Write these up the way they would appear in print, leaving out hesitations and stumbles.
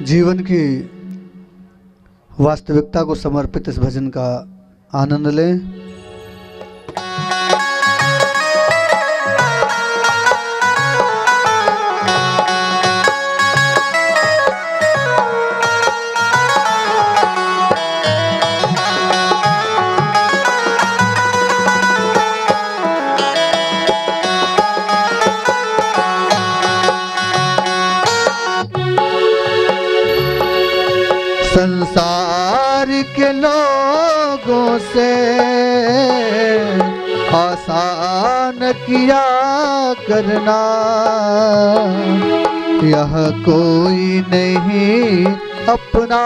जीवन की वास्तविकता को समर्पित इस भजन का आनंद लें। संसार के लोगों से आसान किया करना, यह कोई नहीं अपना,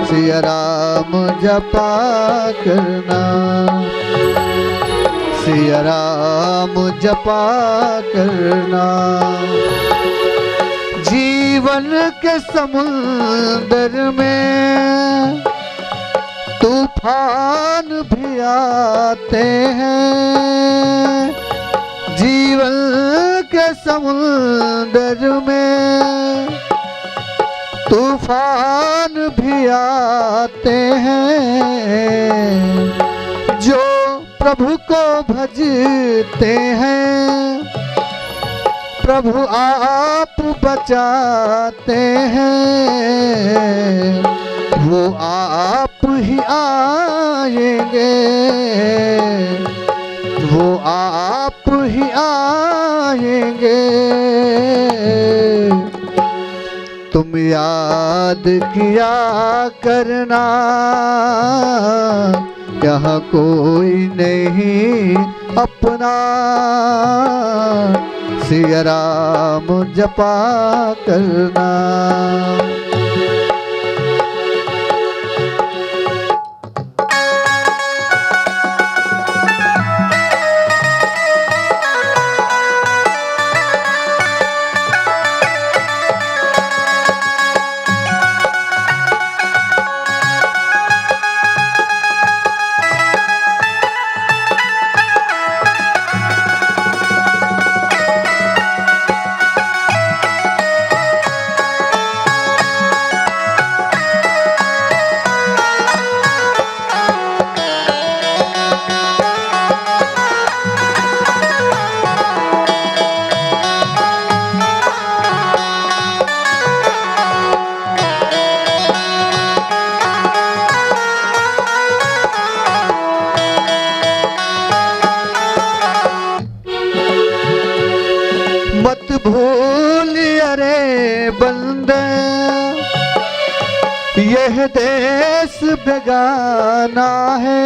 सिया राम जपा करना, सिया राम जपा करना। जीवन के समुंदर में तूफान भी आते हैं, जीवन के समुंदर में तूफान भी आते हैं। जो प्रभु को भजते हैं प्रभु आप बचाते हैं, वो आप ही आएंगे, वो आप ही आएंगे। तुम याद किया करना, यहाँ कोई नहीं अपना, सिया राम जपा करना। मत भूल अरे बंदे, यह देश बेगाना है।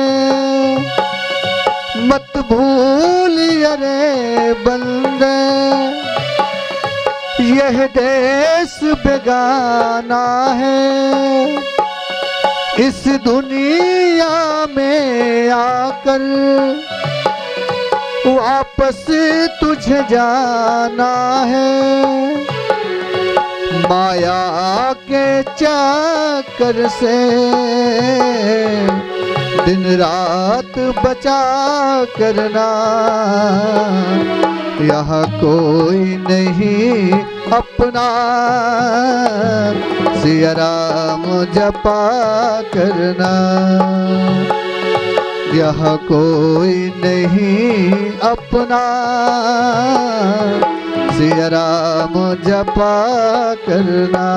मत भूल अरे बंदे, यह देश बेगाना है। इस दुनिया में आकर वापस तुझे जाना है। माया के चक्कर से दिन रात बचा करना, यहाँ कोई नहीं अपना, सिया राम जपा करना। यह कोई नहीं अपना, सिया राम जपा करना।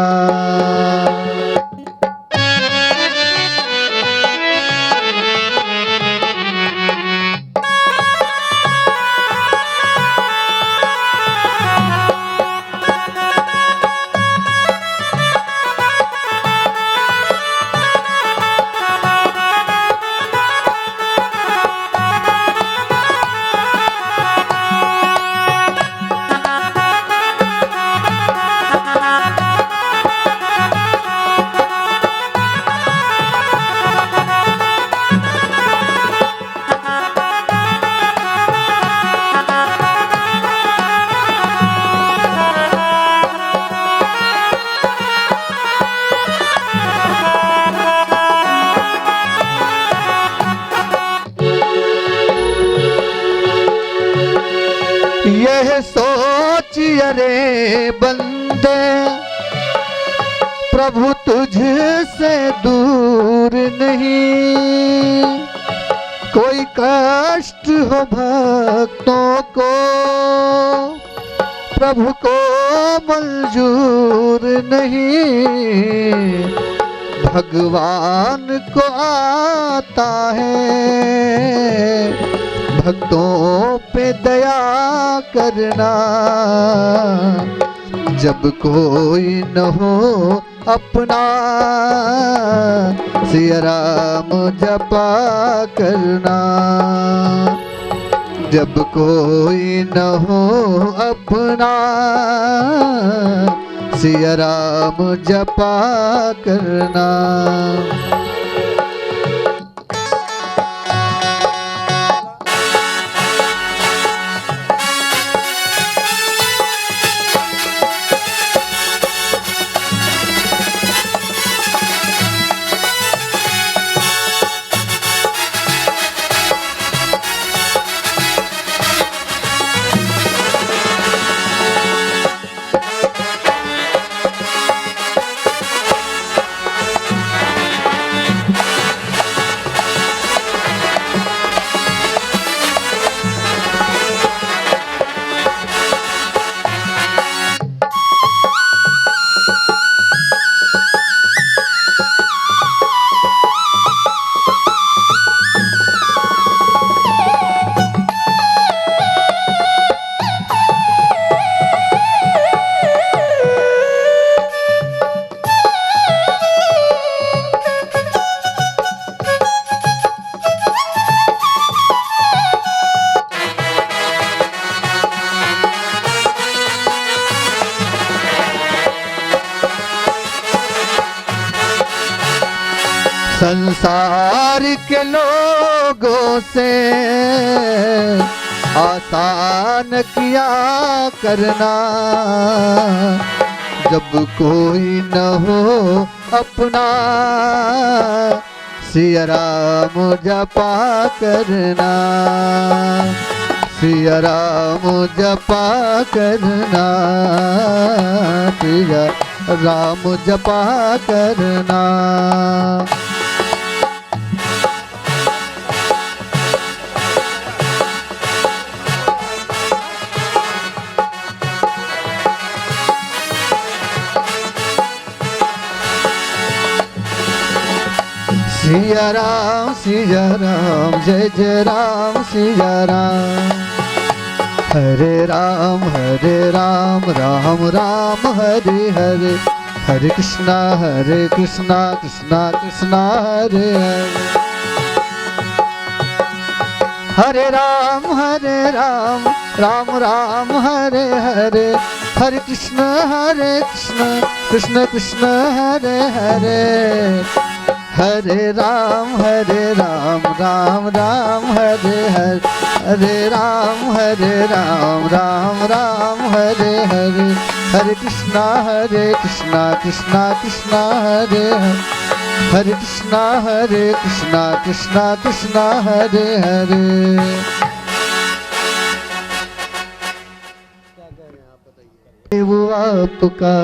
यह सोच अरे बंदे प्रभु तुझसे दूर नहीं, कोई कष्ट हो भक्तों को प्रभु को मंजूर नहीं। भगवान को आता है भक्तों पे दया करना, जब कोई न हो अपना सिया राम जपा करना। जब कोई न हो अपना सिया राम जपा करना। संसार के लोगों से आसान किया करना, जब कोई न हो अपना सिया राम जपा करना। सिया राम जपा करना, सिया राम जपा करना। सिया राम जय जय राम सिया राम। हरे राम राम राम हरे हरे, हरे कृष्णा कृष्णा कृष्णा हरे हरे। हरे राम राम राम हरे हरे, हरे कृष्ण कृष्ण कृष्ण हरे हरे। हरे राम राम राम हरे हरे, हरे राम राम हरे हरे। हरे कृष्णा कृष्णा कृष्णा हरे हरे, हरे कृष्णा कृष्णा हरे हरे। वो आपका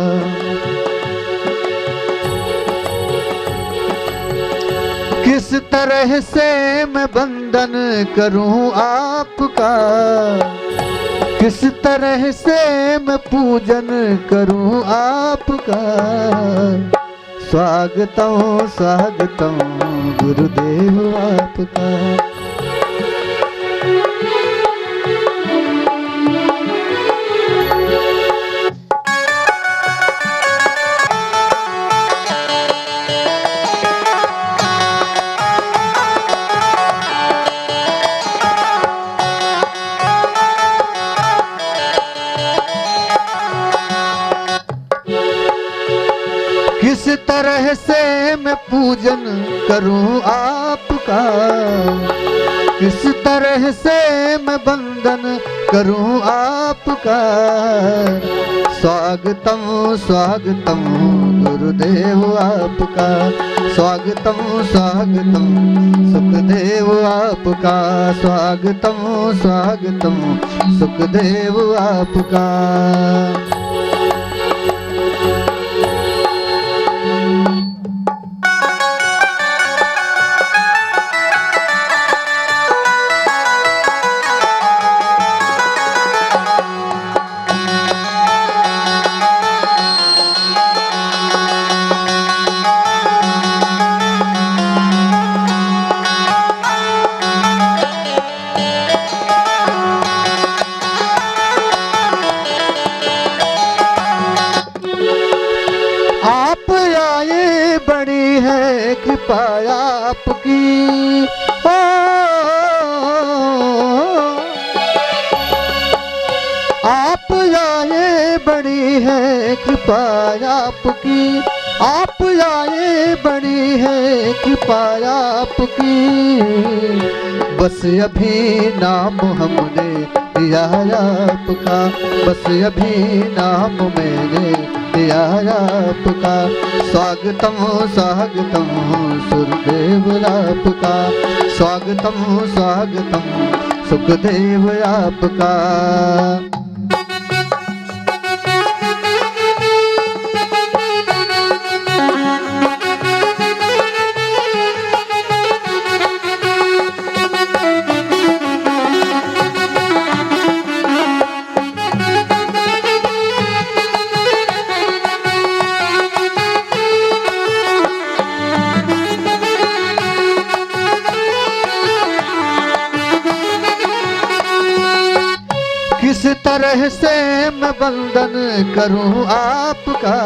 किस तरह से मैं बंधन करूं आपका, किस तरह से मैं पूजन करूं आपका। स्वागतम गुरुदेव आपका। किस तरह से मैं पूजन करूं आपका, किस तरह से मैं बंधन करूं आपका। स्वागतम गुरुदेव आपका। स्वागतम सुखदेव आपका। स्वागतम सुखदेव आपका। कृपा आपकी। ओ आप आए बड़ी है कृपा आपकी, आप आए बड़ी है कृपा आपकी। बस अभी नाम हमने लिया आपका, बस अभी नाम मैंने लिया आपका। स्वागतम स्वागतम सुरदेव आपका, स्वागतम स्वागतम सुखदेव आपका। किस तरह से मैं वंदन करूं आपका,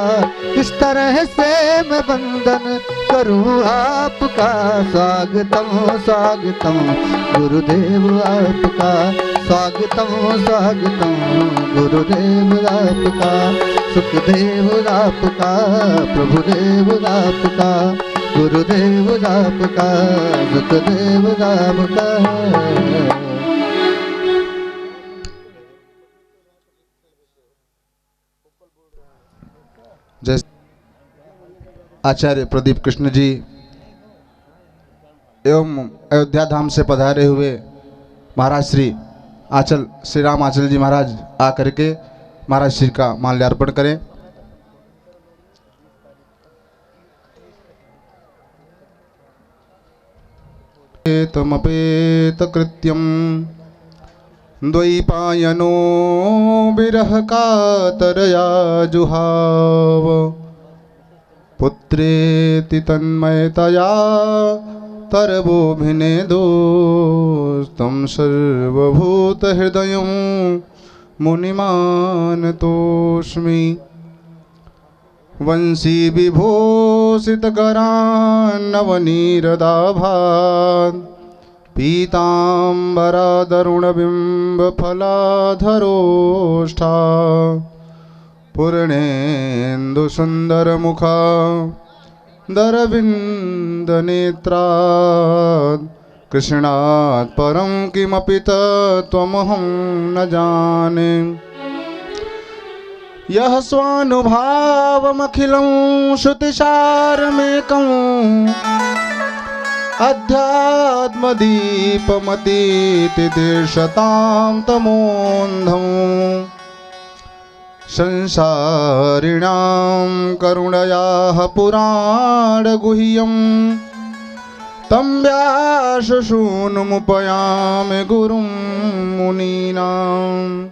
किस तरह से मैं वंदन करूं आपका। स्वागतम स्वागतम गुरुदेव आपका, स्वागतम स्वागतम गुरुदेव आपका। सुखदेव आपका, प्रभुदेव आपका, गुरुदेव आपका, सुखदेव आपका। जय आचार्य प्रदीप कृष्ण जी एवं अयोध्या धाम से पधारे हुए महाराज श्री आंचल श्री राम आंचल जी महाराज आकर के महाराज श्री का माल्यार्पण करें। तमपेत कृत्यम द्वैपायनो विरह कातरया जुहाव। पुत्रेति तन्मयतया तरवोभिनेदोस्तं सर्वभूतहृदयं मुनिमानतोऽस्मि। वंशी विभूषितकरान्नवनीरदाभात् पीताम्बरादरुणबिम्बफलाधरोष्ठा। पूर्णेन्दुसुन्दरमुखा दरविन्दनेत्रात्। कृष्णात् परं किमपि तत्त्वमहं न जाने। यः स्वानुभावमखिलं श्रुतिसारमेकम् अध्यात्मदीपमतीतितीर्षतां तमोऽन्धम्। संसारिणां करुणयाः पुराणगुह्यं तं व्याससूनुमुपयामि गुरुं मुनीनां।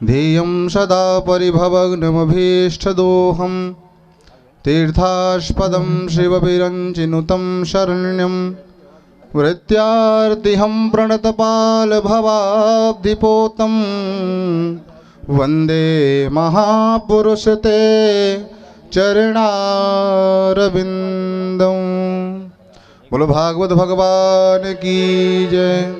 ध्येयं सदा परिभवग्नमभीष्टदोहं तीर्थास्पदं शिवविरञ्चिनुतं शरण्यं। वृत्यार्तिहं प्रणतपालभवाब्धिपोतं वन्दे महापुरुषते चरणारविन्दं। बोलो भागवत भगवान की जय।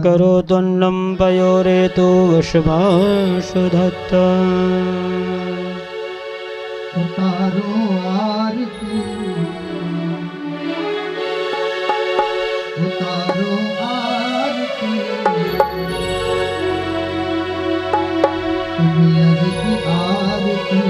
करोतुन्नं पयोरेतु वृषभाशुधत्त। उतारो आरती, उतारो आरती, दुनिया की आरती।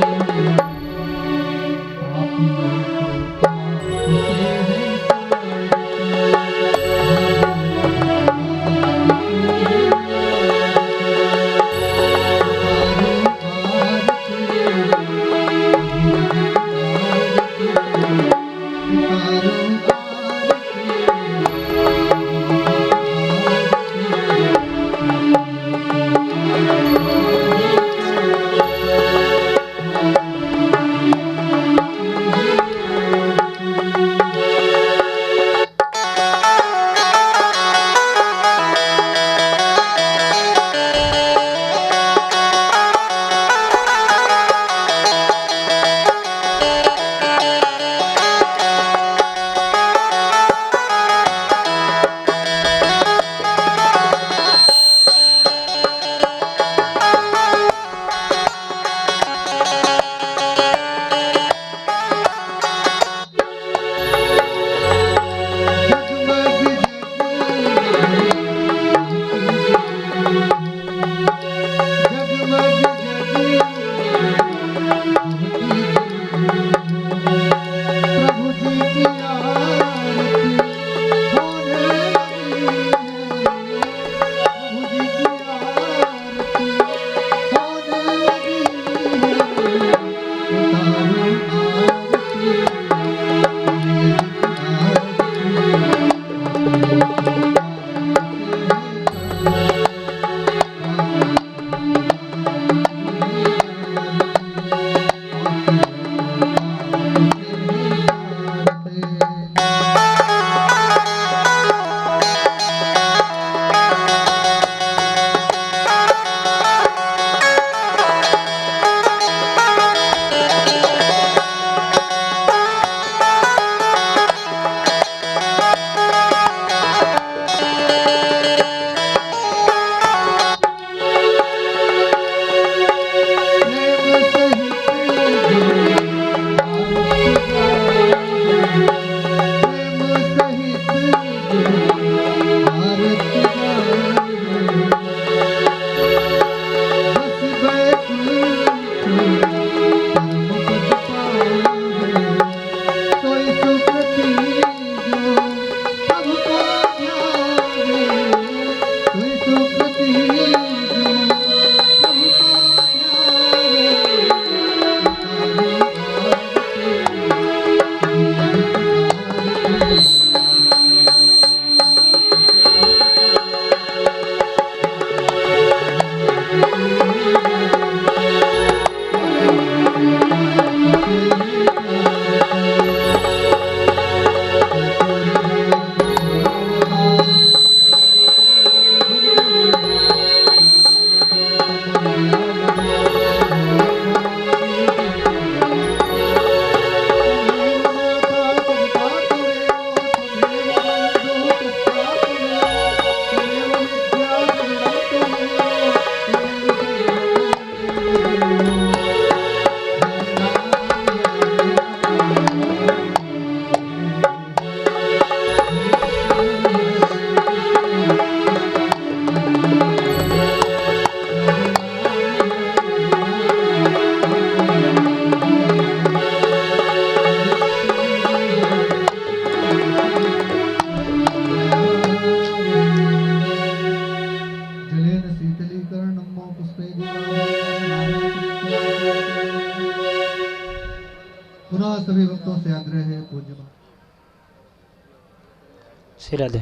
श्री राधे।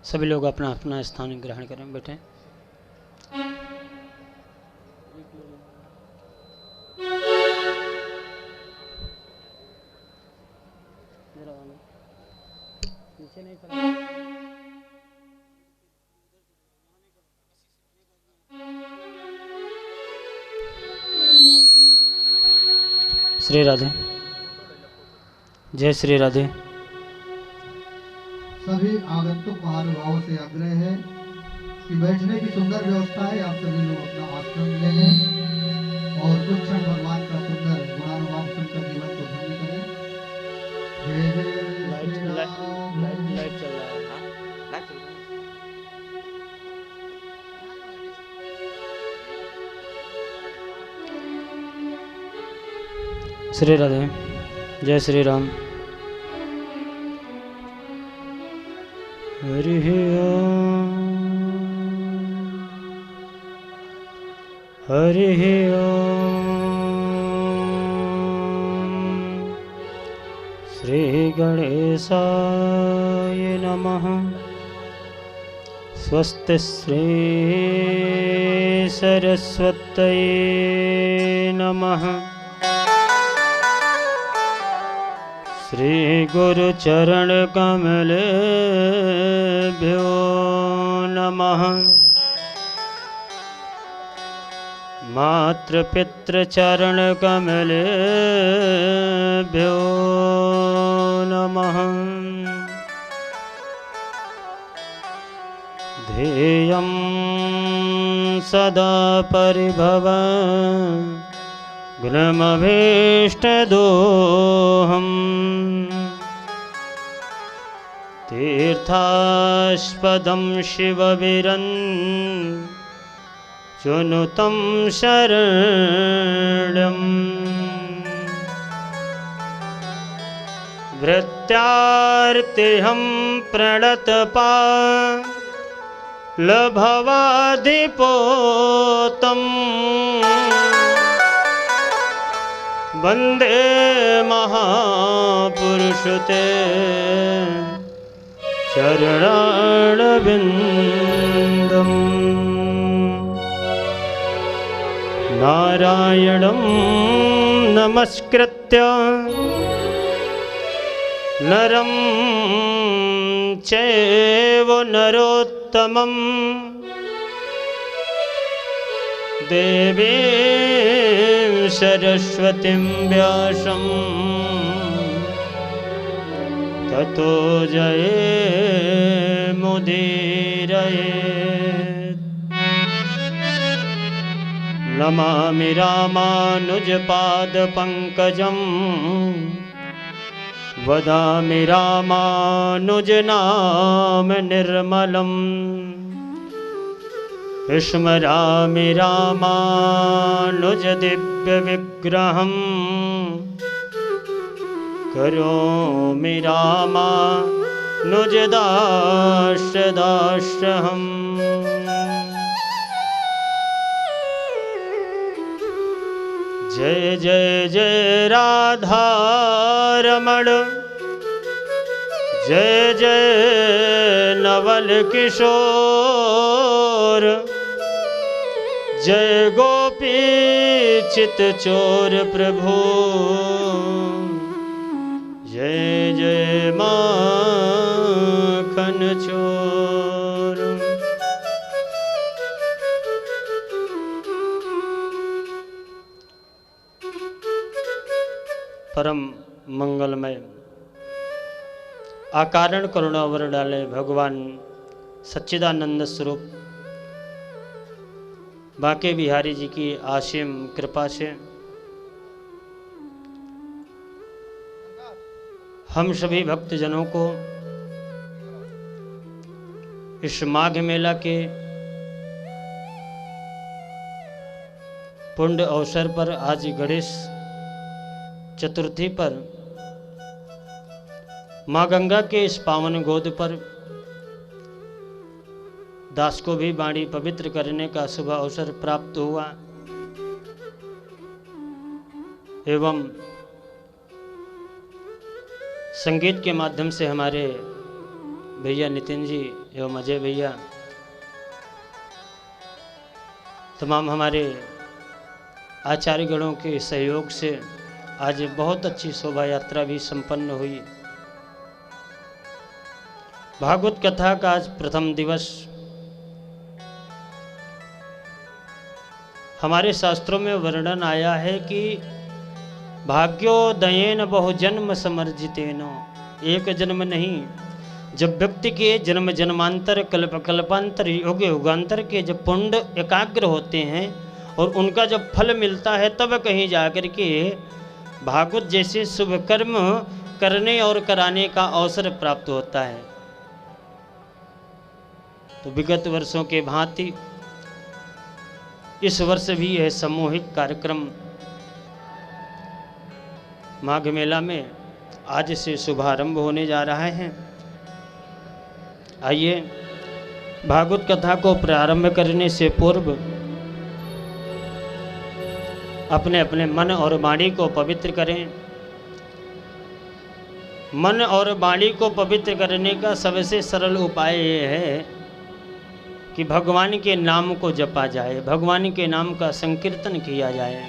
सभी लोग अपना अपना स्थान ग्रहण करें, बैठे। नीचे नहीं श्री राधे। जय श्री राधे। सभी आगंतुक महानुभावों से आग्रह है कि बैठने की सुंदर व्यवस्था है, आप सभी लोग अपना आसन ले लें और कुछ क्षण भगवान का सुंदर गुणानुवाद सुनकर जीवन को धन्य करें। जय जय light Shri light Ram. Light light चल रहा है। श्री राधे। जय श्री राम। हरि ओम हरि ओम। श्री गणेशाय नमः। स्वस्ति श्री सरस्वत्यै नमः। श्री गुरु चरण कमलेभ्यो नमः। मातृ पितृ चरण कमलेभ्यो नमः। ध्येयं सदा परिभवं गुणमभीष्टदोहम्। तीर्थास्पदं शिवविरञ्चनुतं शरणं। वृत्यार्तिहं प्रणतपालभवाधिपोतम्। वन्दे महापुरुषते चरणारविन्दम्। नारायणं नमस्कृत्य नरं चैव नरोत्तमं। देवीं सरस्वतीं व्यासं ततो जयेमुदीरयेत्। नमामि रामानुजपादपङ्कजं। वदामि रामानुजनाम निर्मलम्। स्मरामि रामानुजदिव्यविग्रहं। करोमि रामानुजदास्यदास्यहम्। जय जय जय राधारमण। जय जय नवल किशोर। जय गोपी चित चोर प्रभु। जय जय माखन चोर। परम मंगलमय आकारण करुणावर डाले भगवान सच्चिदानंद स्वरूप बांके बिहारी जी की आसीम कृपा से हम सभी भक्तजनों को इस माघ मेला के पुण्य अवसर पर आज गणेश चतुर्थी पर माँ गंगा के इस पावन गोद पर दास को भी वाणी पवित्र करने का शुभ अवसर प्राप्त हुआ एवं संगीत के माध्यम से हमारे भैया नितिन जी एवं अजय भैया, तमाम हमारे आचार्यगणों के सहयोग से आज बहुत अच्छी शोभा यात्रा भी संपन्न हुई। भागवत कथा का आज प्रथम दिवस। हमारे शास्त्रों में वर्णन आया है कि भाग्योदयेन बहुजन्म समर्जितेनो, एक जन्म नहीं, जब व्यक्ति के जन्म जन्मांतर कल्प कल्पांतर युग युगांतर के जब पुण्य एकाग्र होते हैं और उनका जब फल मिलता है, तब कहीं जाकर के भागवत जैसे शुभ कर्म करने और कराने का अवसर प्राप्त होता है। तो विगत वर्षों के भांति इस वर्ष भी यह सामूहिक कार्यक्रम माघ मेला में आज से शुभारंभ होने जा रहा है। आइए भागवत कथा को प्रारंभ करने से पूर्व अपने अपने मन और वाणी को पवित्र करें। मन और वाणी को पवित्र करने का सबसे सरल उपाय ये है कि भगवान के नाम को जपा जाए, भगवान के नाम का संकीर्तन किया जाए।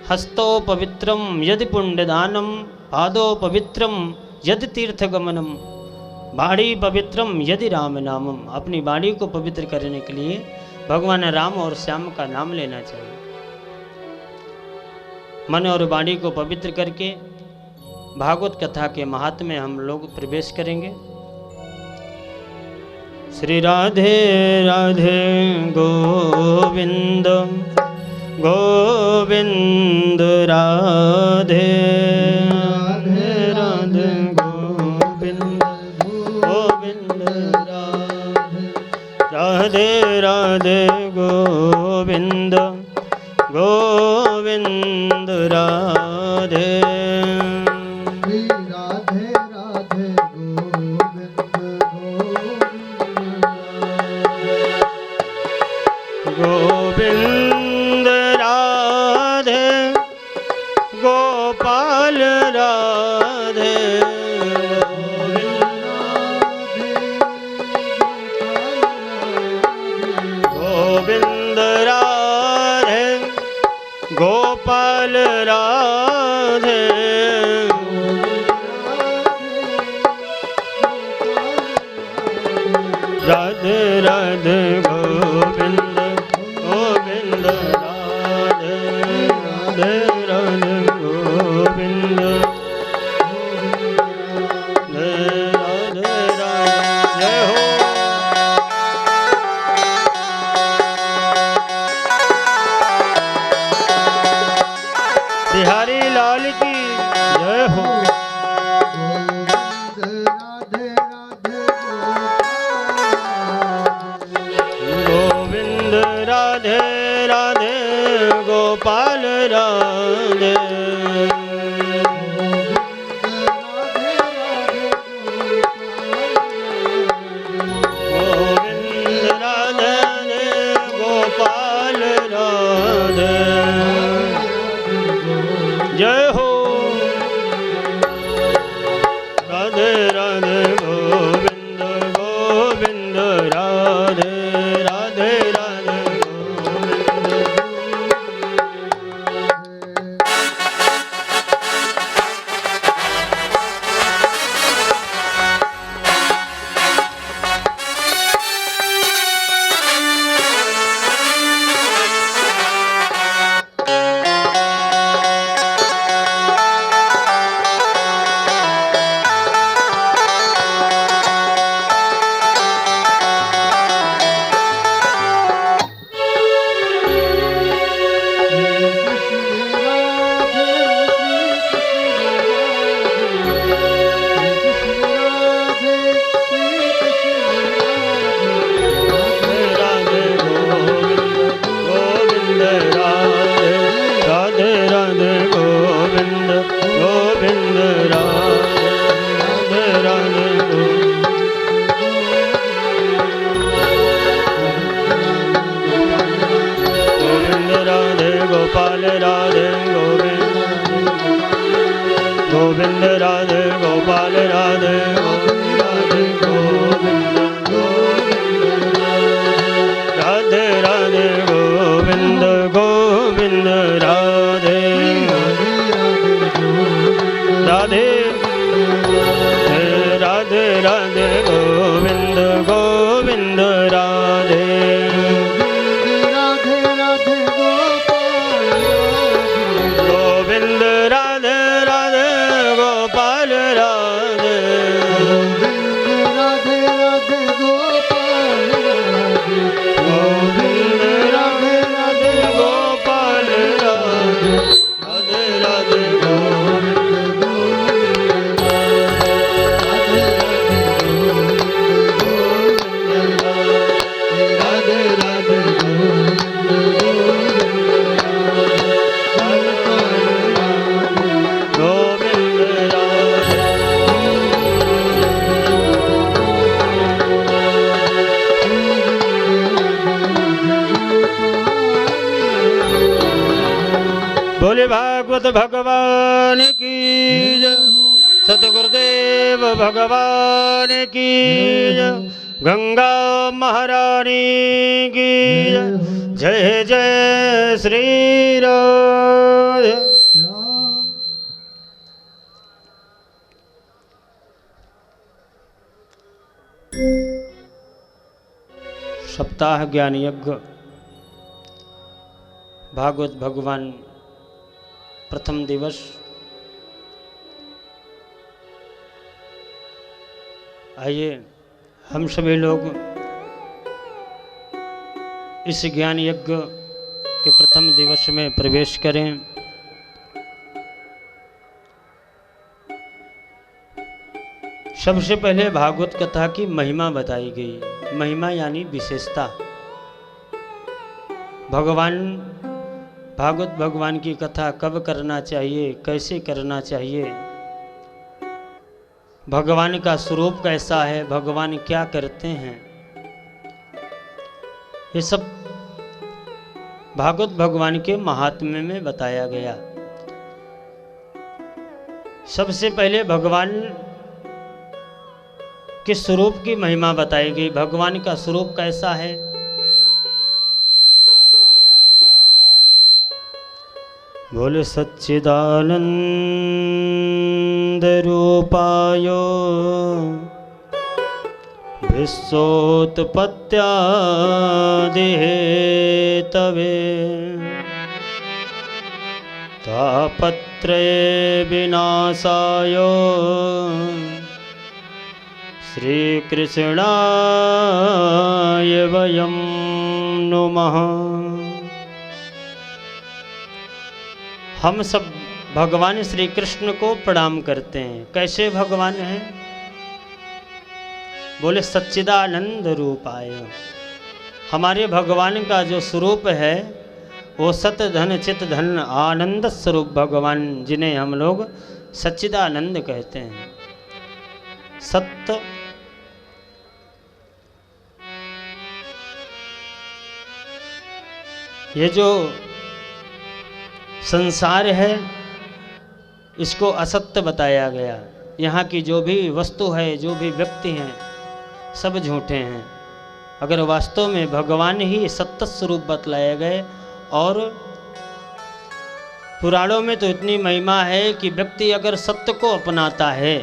हस्तो पवित्रम यदि पुण्यदानम, पादो पवित्रम यदि तीर्थगमनम, वाणी पवित्रम यदि राम नामम। अपनी वाणी को पवित्र करने के लिए भगवान राम और श्याम का नाम लेना चाहिए। मन और वाणी को पवित्र करके भागवत कथा के महात्म्य में हम लोग प्रवेश करेंगे। श्री राधे राधे गोविंद गोविंद राधे राधे राधे गोविंद गोविंद राधे राधे गोविंद गोविंद राधे। गोविंद राधे गोपाल राधे, गोविंद राधे गोपाल राधे, राधे राधे गोविंद गोविंद राधे राधे राधे गोविंद राधे राधे। जय हो। बिहारी लाल की जय हो। गोविंद राधे राधे गोपाल राधे, गोविंद राधे गोपाल राधे। जय हो। राधे राधे गोविंद गोविंद राधे राधे राधे गोविंद। गोपाल राधे राधे गोविंद गोविंद राधे राधे गोविंद गोविंद राधे राधे राधे राधे गोविंद गोविंद राधे गोविंद राधे राधे गोपाल राधे गोविंद राधे राधे गोपाल राधे राधे राधे गोविंद राधे राधे गोविंद राधे बोले भागवत भगवान की जय, सतगुरुदेव भगवान की जय, गंगा महारानी की जय, जय जय श्री राधे। सप्ताह ज्ञान यज्ञ भागवत भगवान प्रथम दिवस। आइए हम सभी लोग इस ज्ञान यज्ञ के प्रथम दिवस में प्रवेश करें। सबसे पहले भागवत कथा की महिमा बताई गई। महिमा यानी विशेषता। भागवत भगवान की कथा कब करना चाहिए, कैसे करना चाहिए, भगवान का स्वरूप कैसा है, भगवान क्या करते हैं, ये सब भागवत भगवान के महात्म्य में बताया गया। सबसे पहले भगवान के स्वरूप की महिमा बताई गई। भगवान का स्वरूप कैसा है? बोले सच्चिदानंद रूपायो विश्वोत्पत्त्यादि हेतवे तापत्रये विनाशाय श्रीकृष्णाय वयं नुमः। हम सब भगवान श्री कृष्ण को प्रणाम करते हैं। कैसे भगवान हैं? बोले सच्चिदानंद रूपाय। हमारे भगवान का जो स्वरूप है वो सत धन चित धन आनंद स्वरूप भगवान, जिन्हें हम लोग सच्चिदानंद कहते हैं। सत्य ये जो संसार है इसको असत्य बताया गया। यहाँ की जो भी वस्तु है, जो भी व्यक्ति हैं, सब झूठे हैं। अगर वास्तव में भगवान ही सत्य स्वरूप बतलाए गए। और पुराणों में तो इतनी महिमा है कि व्यक्ति अगर सत्य को अपनाता है,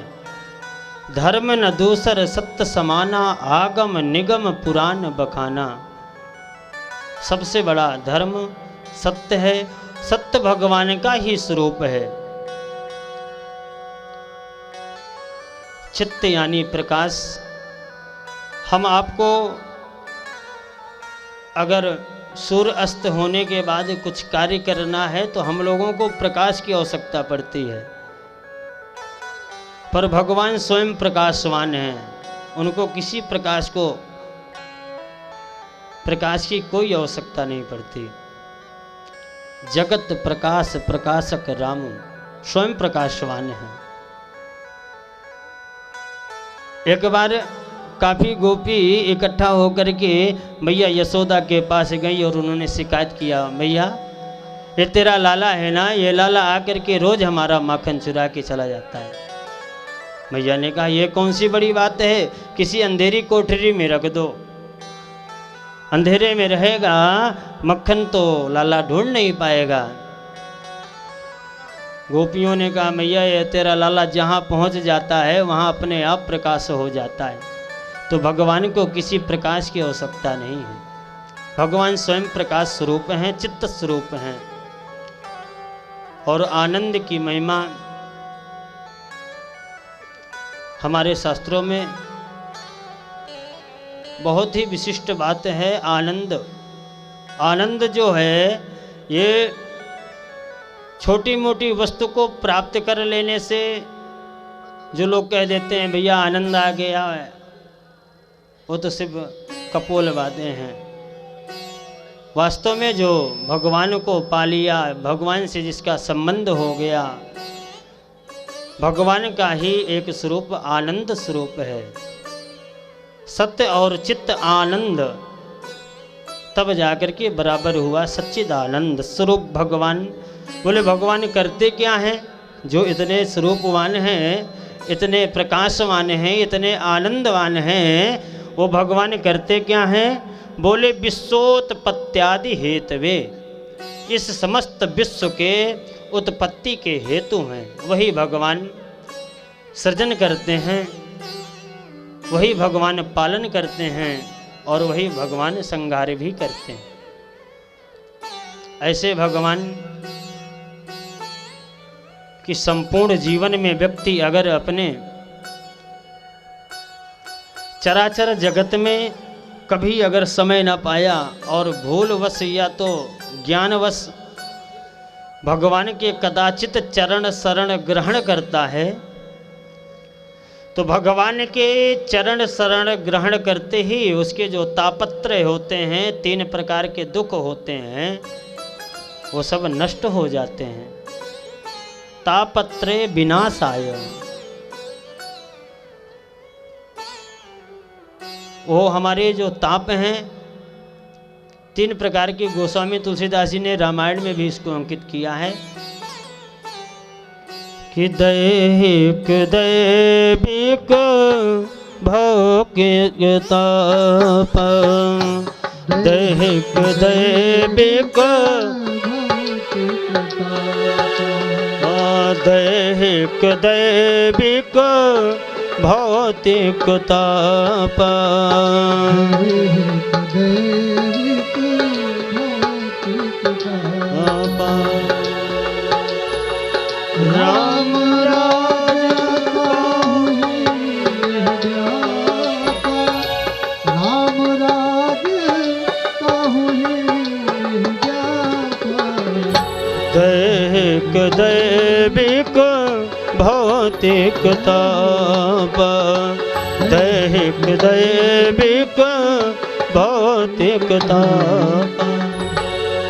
धर्म न दूसर सत्य समाना, आगम निगम पुराण बखाना। सबसे बड़ा धर्म सत्य है। सत्य भगवान का ही स्वरूप है। चित्त यानी प्रकाश। हम आपको अगर सूर्य अस्त होने के बाद कुछ कार्य करना है तो हम लोगों को प्रकाश की आवश्यकता पड़ती है, पर भगवान स्वयं प्रकाशवान हैं। उनको किसी प्रकाश की कोई आवश्यकता नहीं पड़ती। जगत प्रकाश प्रकाशक राम, स्वयं प्रकाशवान है। एक बार काफी गोपी इकट्ठा होकर के मैया यशोदा के पास गई और उन्होंने शिकायत किया, मैया ये तेरा लाला है ना, ये लाला आकर के रोज हमारा माखन चुरा के चला जाता है। मैया ने कहा ये कौन सी बड़ी बात है, किसी अंधेरी कोठरी में रख दो, अंधेरे में रहेगा मक्खन तो लाला ढूंढ नहीं पाएगा। गोपियों ने कहा मैया ये तेरा लाला जहाँ पहुँच जाता है वहाँ अपने आप प्रकाश हो जाता है, तो भगवान को किसी प्रकाश की आवश्यकता नहीं है। भगवान स्वयं प्रकाश स्वरूप हैं, चित्त स्वरूप हैं। और आनंद की महिमा हमारे शास्त्रों में बहुत ही विशिष्ट बात है। आनंद, आनंद जो है ये छोटी मोटी वस्तु को प्राप्त कर लेने से जो लोग कह देते हैं भैया आनंद आ गया है, वो तो सिर्फ कपोल बातें हैं। वास्तव में जो भगवान को पा लिया, भगवान से जिसका संबंध हो गया, भगवान का ही एक स्वरूप आनंद स्वरूप है। सत्य और चित्त आनंद तब जाकर के बराबर हुआ सच्चिदानंद स्वरूप भगवान। बोले भगवान करते क्या हैं? जो इतने स्वरूपवान हैं, इतने प्रकाशवान हैं, इतने आनंदवान हैं, वो भगवान करते क्या हैं? बोले विश्वोत्पत्त्यादि हेतवे, इस समस्त विश्व के उत्पत्ति के हेतु हैं। वही भगवान सृजन करते हैं, वही भगवान पालन करते हैं और वही भगवान संहार भी करते हैं। ऐसे भगवान कि संपूर्ण जीवन में व्यक्ति अगर अपने चराचर जगत में कभी अगर समय न पाया और भूलवश या तो ज्ञानवश भगवान के कदाचित चरण शरण ग्रहण करता है, तो भगवान के चरण शरण ग्रहण करते ही उसके जो तापत्रय होते हैं, 3 प्रकार के दुख होते हैं, वो सब नष्ट हो जाते हैं। तापत्रय विनाशाय, वो हमारे जो ताप हैं 3 प्रकार के, गोस्वामी तुलसीदास जी ने रामायण में भी इसको अंकित किया है कि दैहिक दैविक भौतिक ताप, दैहिक दैविक दैहिक दैविक भौतिक ताप, राम दैहिक दैविक भौतिक ताप, दैहिक दैविक भौतिक ताप।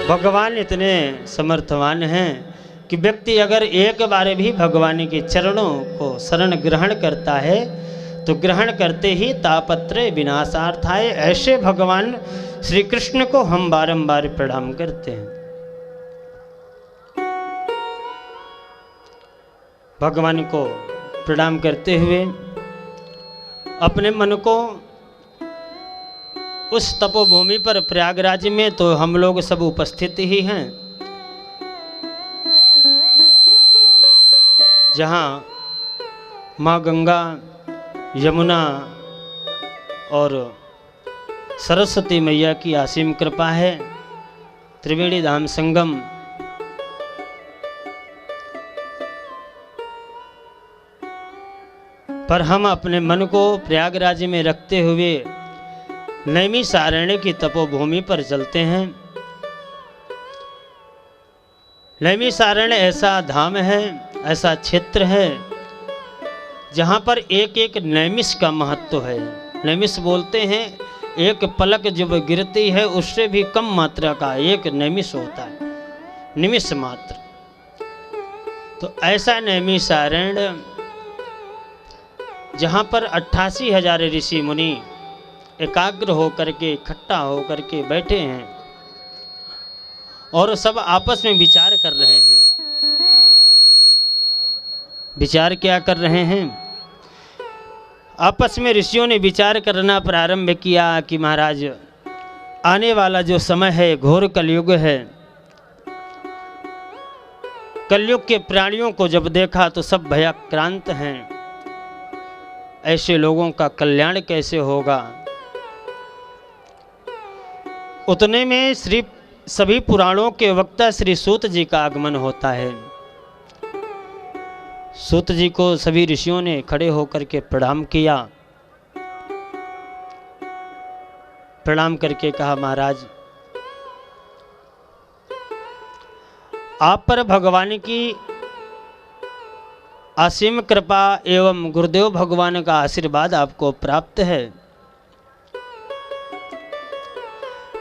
भगवान इतने समर्थवान हैं कि व्यक्ति अगर एक बार भी भगवान के चरणों को शरण ग्रहण करता है तो ग्रहण करते ही तापत्रय विनाशार्थाय। ऐसे भगवान श्री कृष्ण को हम बारंबार प्रणाम करते हैं। भगवान को प्रणाम करते हुए अपने मन को उस तपोभूमि पर प्रयागराज में तो हम लोग सब उपस्थित ही हैं, जहाँ माँ गंगा, यमुना और सरस्वती मैया की असीम कृपा है। त्रिवेणी धाम संगम पर हम अपने मन को प्रयागराज में रखते हुए नैमिषारण्य की तपोभूमि पर चलते हैं। नैमिषारण्य ऐसा धाम है, ऐसा क्षेत्र है जहाँ पर एक एक नैमिष का महत्व है। नैमिष बोलते हैं एक पलक जब गिरती है उससे भी कम मात्रा का एक नैमिष होता है, निमिष मात्र। तो ऐसा नैमिषारण्य जहाँ पर 88,000 ऋषि मुनि एकाग्र होकर के, इकट्ठा होकर के बैठे हैं और सब आपस में विचार कर रहे हैं। विचार क्या कर रहे हैं? आपस में ऋषियों ने विचार करना प्रारंभ किया कि महाराज आने वाला जो समय है घोर कलयुग है। कलयुग के प्राणियों को जब देखा तो सब भयाक्रांत हैं। ऐसे लोगों का कल्याण कैसे होगा। उतने में सभी पुराणों के वक्ता श्री सूत जी का आगमन होता है। सूत जी को सभी ऋषियों ने खड़े होकर के प्रणाम किया। प्रणाम करके कहा, महाराज आप पर भगवान की असीम कृपा एवं गुरुदेव भगवान का आशीर्वाद आपको प्राप्त है।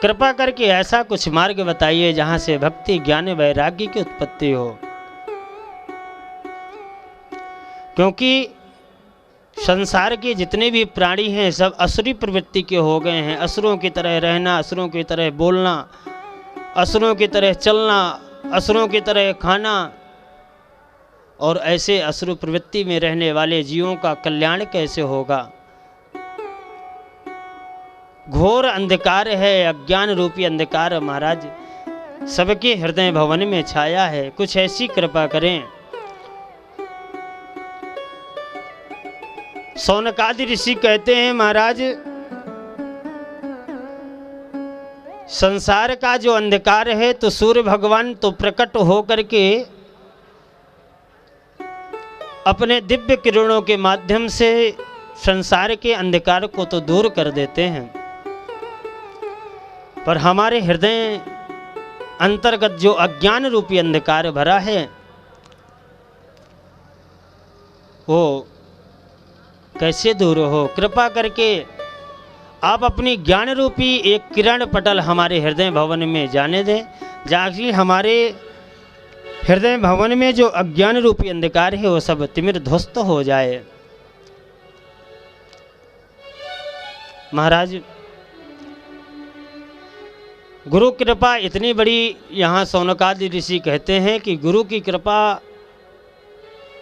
कृपा करके ऐसा कुछ मार्ग बताइए जहां से भक्ति ज्ञान वैराग्य की उत्पत्ति हो। क्योंकि संसार के जितने भी प्राणी हैं सब असुरी प्रवृत्ति के हो गए हैं। असुरों की तरह रहना, असुरों की तरह बोलना, असुरों की तरह चलना, असुरों की तरह खाना, और ऐसे असुर प्रवृत्ति में रहने वाले जीवों का कल्याण कैसे होगा। घोर अंधकार है, अज्ञान रूपी अंधकार महाराज सबके हृदय भवन में छाया है। कुछ ऐसी कृपा करें। सौनकादि ऋषि कहते हैं, महाराज संसार का जो अंधकार है तो सूर्य भगवान तो प्रकट हो करके अपने दिव्य किरणों के माध्यम से संसार के अंधकार को तो दूर कर देते हैं, पर हमारे हृदय अंतर्गत जो अज्ञान रूपी अंधकार भरा है वो कैसे दूर हो। कृपा करके आप अपनी ज्ञान रूपी एक किरण पटल हमारे हृदय भवन में जाने दें, जाकि हमारे हृदय भवन में जो अज्ञान रूपी अंधकार है वो सब तिमिर ध्वस्त हो जाए। महाराज गुरु कृपा इतनी बड़ी, यहाँ सौनकादि ऋषि कहते हैं कि गुरु की कृपा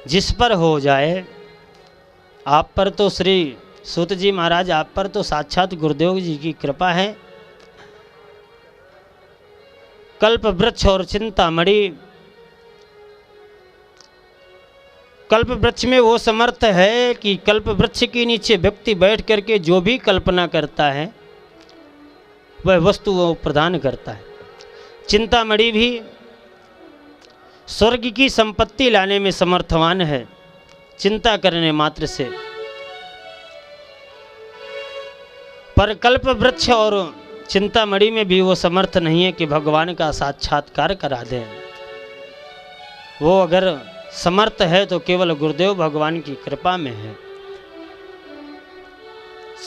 जिस पर हो जाए, आप पर तो श्री सूत जी महाराज आप पर तो साक्षात गुरुदेव जी की कृपा है। कल्प वृक्ष और चिंतामणि, कल्प वृक्ष में वो समर्थ है कि कल्प वृक्ष के नीचे व्यक्ति बैठ करके जो भी कल्पना करता है वह वस्तु वो प्रदान करता है। चिंतामणि भी स्वर्ग की संपत्ति लाने में समर्थवान है, चिंता करने मात्र से। पर कल्प वृक्ष और चिंतामणि में भी वो समर्थ नहीं है कि भगवान का साक्षात्कार करा दें। वो अगर समर्थ है तो केवल गुरुदेव भगवान की कृपा में है।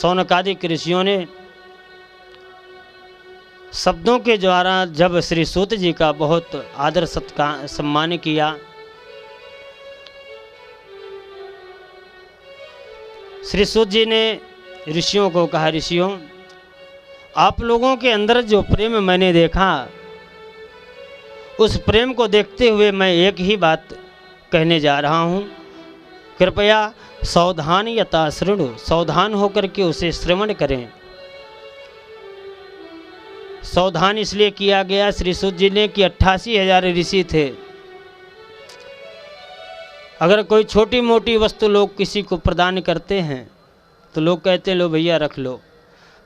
सौनकादिक ऋषियों ने शब्दों के द्वारा जब श्री सूत जी का बहुत आदर सत्कार सम्मान किया, श्री सूत जी ने ऋषियों को कहा, ऋषियों आप लोगों के अंदर जो प्रेम मैंने देखा, उस प्रेम को देखते हुए मैं एक ही बात कहने जा रहा हूँ। कृपया सावधान यथा शृणु, सावधान होकर के उसे श्रवण करें। सावधान इसलिए किया गया श्री सूत जी ने कि 88,000 ऋषि थे। अगर कोई छोटी मोटी वस्तु लोग किसी को प्रदान करते हैं तो लोग कहते हैं लो भैया रख लो,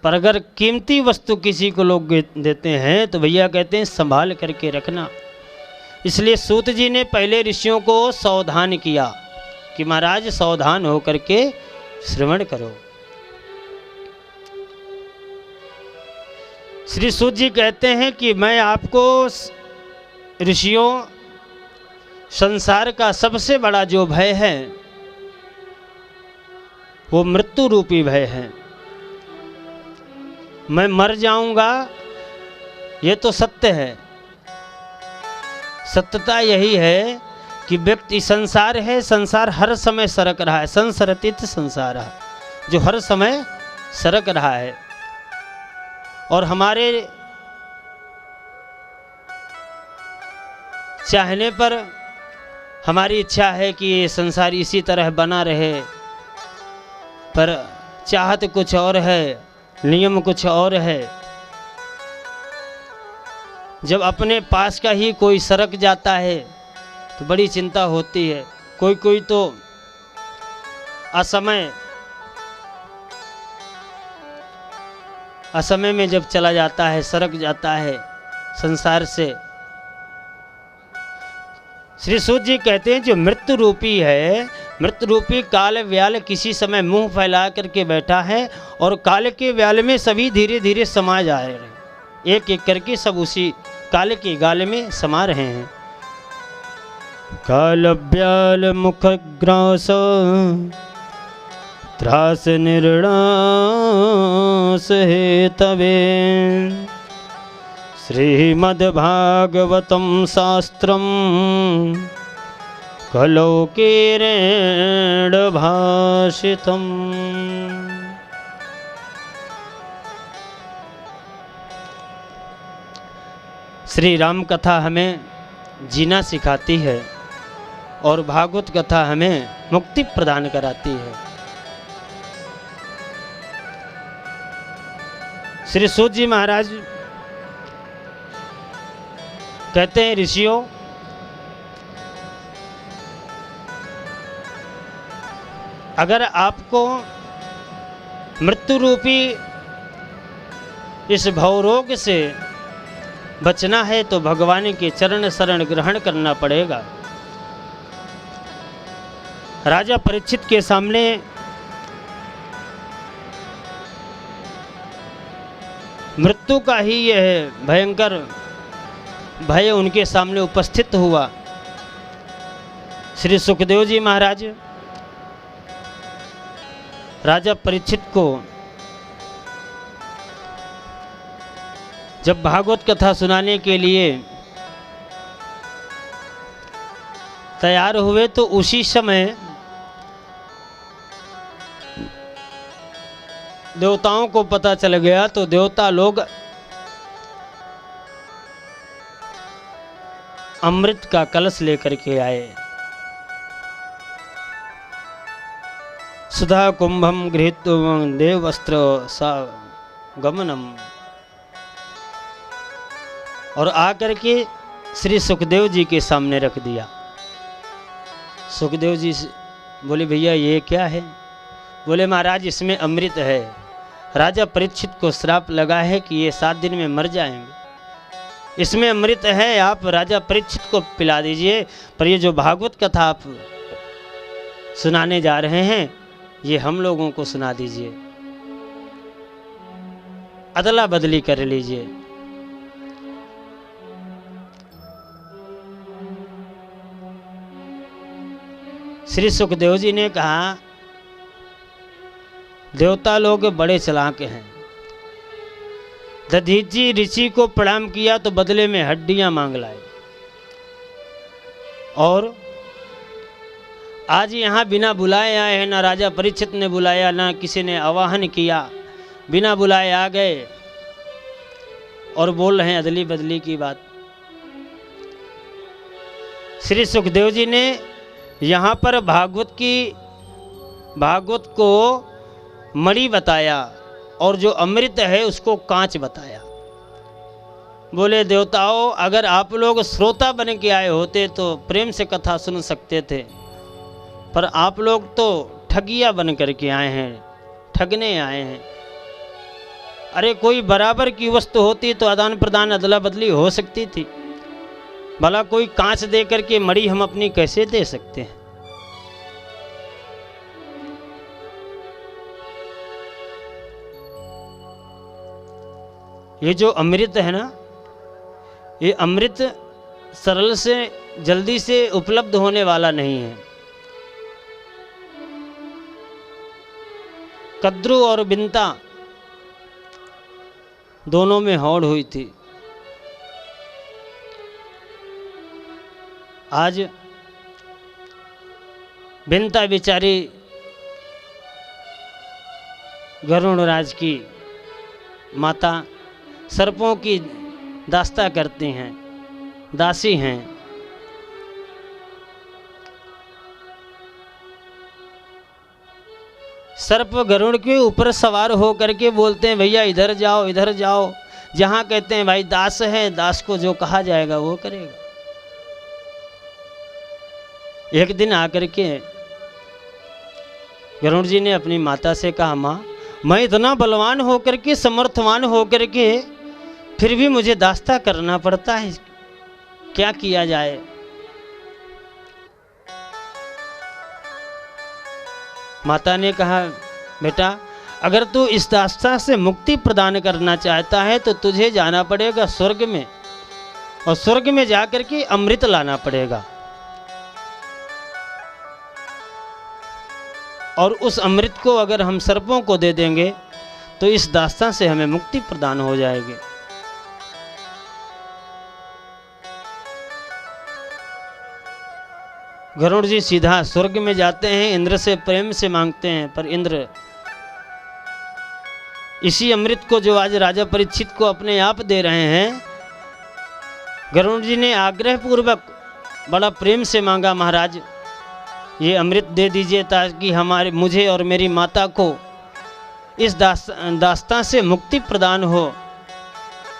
पर अगर कीमती वस्तु किसी को लोग देते हैं तो भैया कहते हैं संभाल करके रखना। इसलिए सूत जी ने पहले ऋषियों को सावधान किया कि महाराज सावधान होकर के श्रवण करो। श्री सूत जी कहते हैं कि मैं आपको ऋषियों संसार का सबसे बड़ा जो भय है वो मृत्यु रूपी भय है। मैं मर जाऊंगा ये तो सत्य है। सत्यता यही है कि व्यक्ति संसार है, संसार हर समय सरक रहा है, संसरतित संसार है, जो हर समय सरक रहा है। और हमारे चाहने पर हमारी इच्छा है कि ये संसार इसी तरह बना रहे, पर चाहत कुछ और है, नियम कुछ और है। जब अपने पास का ही कोई सरक जाता है तो बड़ी चिंता होती है। कोई कोई तो असमय में जब चला जाता है, सरक जाता है संसार से। श्री सूत जी कहते हैं जो मृत्यु रूपी है, मृत्यु रूपी काल व्याल किसी समय मुंह फैला करके बैठा है और काल के व्याल में सभी धीरे धीरे समा जा रहे हैं। एक एक करके सब उसी काल के गाल में समा रहे हैं। काल व्याल मुख ग्रास त्रास निर्णास हे तवे श्रीमद्भागवतं शास्त्रम कलौकेरेण भाषितम्। श्री राम कथा हमें जीना सिखाती है और भागवत कथा हमें मुक्ति प्रदान कराती है। श्री सूत जी महाराज कहते हैं, ऋषियों अगर आपको मृत्यु रूपी इस भवरोग से बचना है तो भगवान के चरण शरण ग्रहण करना पड़ेगा। राजा परीक्षित के सामने मृत्यु का ही यह भयंकर भय उनके सामने उपस्थित हुआ। श्री सुखदेव जी महाराज राजा परीक्षित को जब भागवत कथा सुनाने के लिए तैयार हुए तो उसी समय देवताओं को पता चल गया। तो देवता लोग अमृत का कलश लेकर के आए। सुधा कुंभम गृहीत्वा देव वस्त्र सा गमनम, और आकर के श्री सुखदेव जी के सामने रख दिया। सुखदेव जी बोले, भैया ये क्या है? बोले, महाराज इसमें अमृत है। राजा परीक्षित को श्राप लगा है कि ये 7 दिन में मर जाएंगे। इसमें अमृत है, आप राजा परीक्षित को पिला दीजिए। पर ये जो भागवत कथा आप सुनाने जा रहे हैं ये हम लोगों को सुना दीजिए, अदला बदली कर लीजिए। श्री सुखदेव जी ने कहा, देवता लोग बड़े चालाक हैं। दधीची ऋषि को प्रणाम किया तो बदले में हड्डियां मांग लाए, और आज यहाँ बिना बुलाए आए हैं। ना राजा परीक्षित ने बुलाया, ना किसी ने आवाहन किया, बिना बुलाए आ गए और बोल रहे हैं अदली बदली की बात। श्री सुखदेव जी ने यहाँ पर भागवत को मणि बताया और जो अमृत है उसको कांच बताया। बोले, देवताओं अगर आप लोग श्रोता बन के आए होते तो प्रेम से कथा सुन सकते थे, पर आप लोग तो ठगिया बन करके आए हैं, ठगने आए हैं। अरे कोई बराबर की वस्तु होती तो आदान प्रदान अदला बदली हो सकती थी। भला कोई कांच दे करके मणि हम अपनी कैसे दे सकते हैं? ये जो अमृत है ना, ये अमृत सरल से जल्दी से उपलब्ध होने वाला नहीं है। कद्रू और बिंता दोनों में होड़ हुई थी। आज बिंता बेचारी गरुड़राज की माता सर्पों की दास्ता करती हैं, दासी हैं। सर्प गरुड़ के ऊपर सवार हो करके बोलते हैं भैया इधर जाओ इधर जाओ। जहाँ कहते हैं भाई दास है, दास को जो कहा जाएगा वो करेगा। एक दिन आकर के गरुड़ जी ने अपनी माता से कहा, माँ मैं इतना बलवान होकर के समर्थवान होकर के फिर भी मुझे दास्ता करना पड़ता है, क्या किया जाए। माता ने कहा, बेटा अगर तू इस दास्ता से मुक्ति प्रदान करना चाहता है तो तुझे जाना पड़ेगा स्वर्ग में, और स्वर्ग में जाकर के अमृत लाना पड़ेगा, और उस अमृत को अगर हम सर्पों को दे देंगे तो इस दास्ता से हमें मुक्ति प्रदान हो जाएगी। गरुड़ जी सीधा स्वर्ग में जाते हैं, इंद्र से प्रेम से मांगते हैं, पर इंद्र इसी अमृत को जो आज राजा परीक्षित को अपने आप दे रहे हैं, गरुड़ जी ने आग्रह पूर्वक बड़ा प्रेम से मांगा, महाराज ये अमृत दे दीजिए ताकि मुझे और मेरी माता को इस दास्तां से मुक्ति प्रदान हो।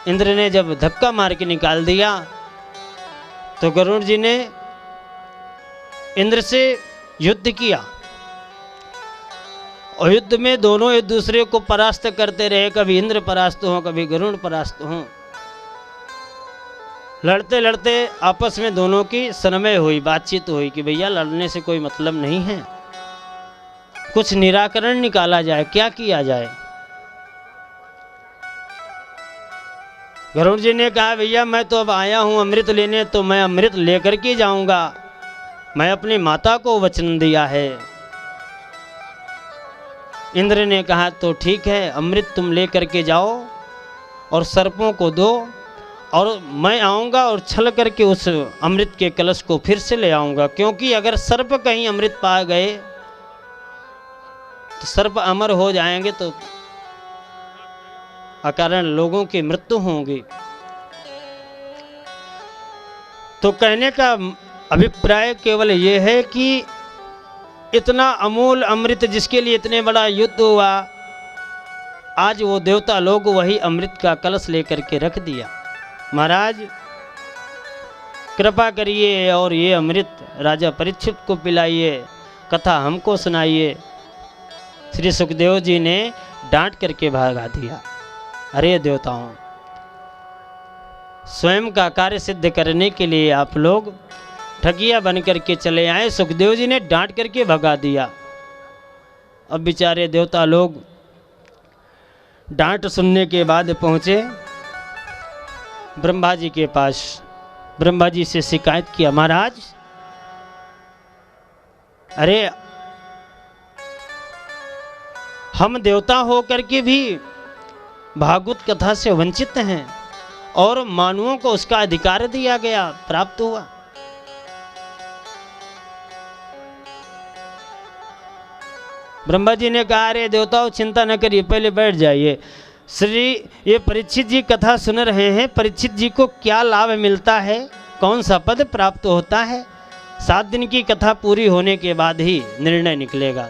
इंद्र ने जब धक्का मार के निकाल दिया तो गरुड़ जी ने इंद्र से युद्ध किया, और युद्ध में दोनों एक दूसरे को परास्त करते रहे, कभी इंद्र परास्त हो कभी गरुड़ परास्त हो। लड़ते लड़ते आपस में दोनों की सनमय हुई, बातचीत हुई कि भैया लड़ने से कोई मतलब नहीं है, कुछ निराकरण निकाला जाए, क्या किया जाए। गरुड़ जी ने कहा, भैया मैं तो अब आया हूं अमृत लेने, तो मैं अमृत लेकर के जाऊंगा, मैं अपनी माता को वचन दिया है। इंद्र ने कहा, तो ठीक है अमृत तुम लेकर के जाओ और सर्पों को दो, और मैं आऊँगा और छल करके उस अमृत के कलश को फिर से ले आऊँगा, क्योंकि अगर सर्प कहीं अमृत पा गए तो सर्प अमर हो जाएंगे तो अकारण लोगों की मृत्यु होगी। तो कहने का अभिप्राय केवल ये है कि इतना अमूल अमृत जिसके लिए इतने बड़ा युद्ध हुआ, आज वो देवता लोग वही अमृत का कलश लेकर के रख दिया। महाराज कृपा करिए और ये अमृत राजा परीक्षित को पिलाइए, कथा हमको सुनाइए। श्री सुखदेव जी ने डांट करके भगा दिया, अरे देवताओं, स्वयं का कार्य सिद्ध करने के लिए आप लोग ठगिया बन करके चले आए। सुखदेव जी ने डांट करके भगा दिया। अब बेचारे देवता लोग डांट सुनने के बाद पहुंचे ब्रह्मा जी के पास। ब्रह्मा जी से शिकायत किया, महाराज अरे हम देवता होकर के भी भागवत कथा से वंचित हैं और मानवों को उसका अधिकार दिया गया, प्राप्त हुआ। ब्रह्मा जी ने कहा, अरे देवताओं चिंता न करिए, पहले बैठ जाइए। श्री ये परीक्षित जी कथा सुन रहे हैं, परीक्षित जी को क्या लाभ मिलता है, कौन सा पद प्राप्त होता है, 7 दिन की कथा पूरी होने के बाद ही निर्णय निकलेगा।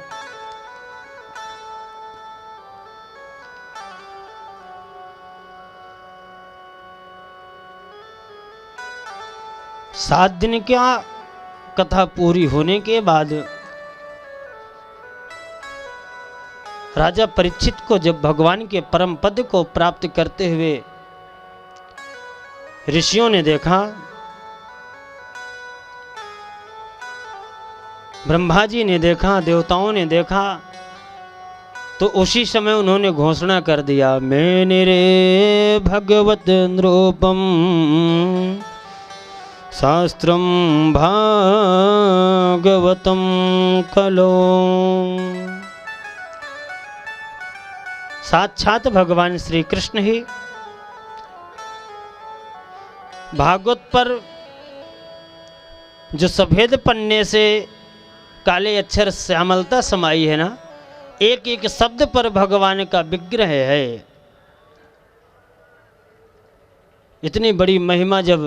सात दिन क्या कथा पूरी होने के बाद राजा परीक्षित को जब भगवान के परम पद को प्राप्त करते हुए ऋषियों ने देखा, ब्रह्मा जी ने देखा, देवताओं ने देखा, तो उसी समय उन्होंने घोषणा कर दिया, मैंने रे भगवत नृपम शास्त्रम भागवतम खलो। साक्षात भगवान श्री कृष्ण ही भागवत पर जो सफेद पन्ने से काले अक्षर श्यामलता समाई है ना, एक एक शब्द पर भगवान का विग्रह है। इतनी बड़ी महिमा जब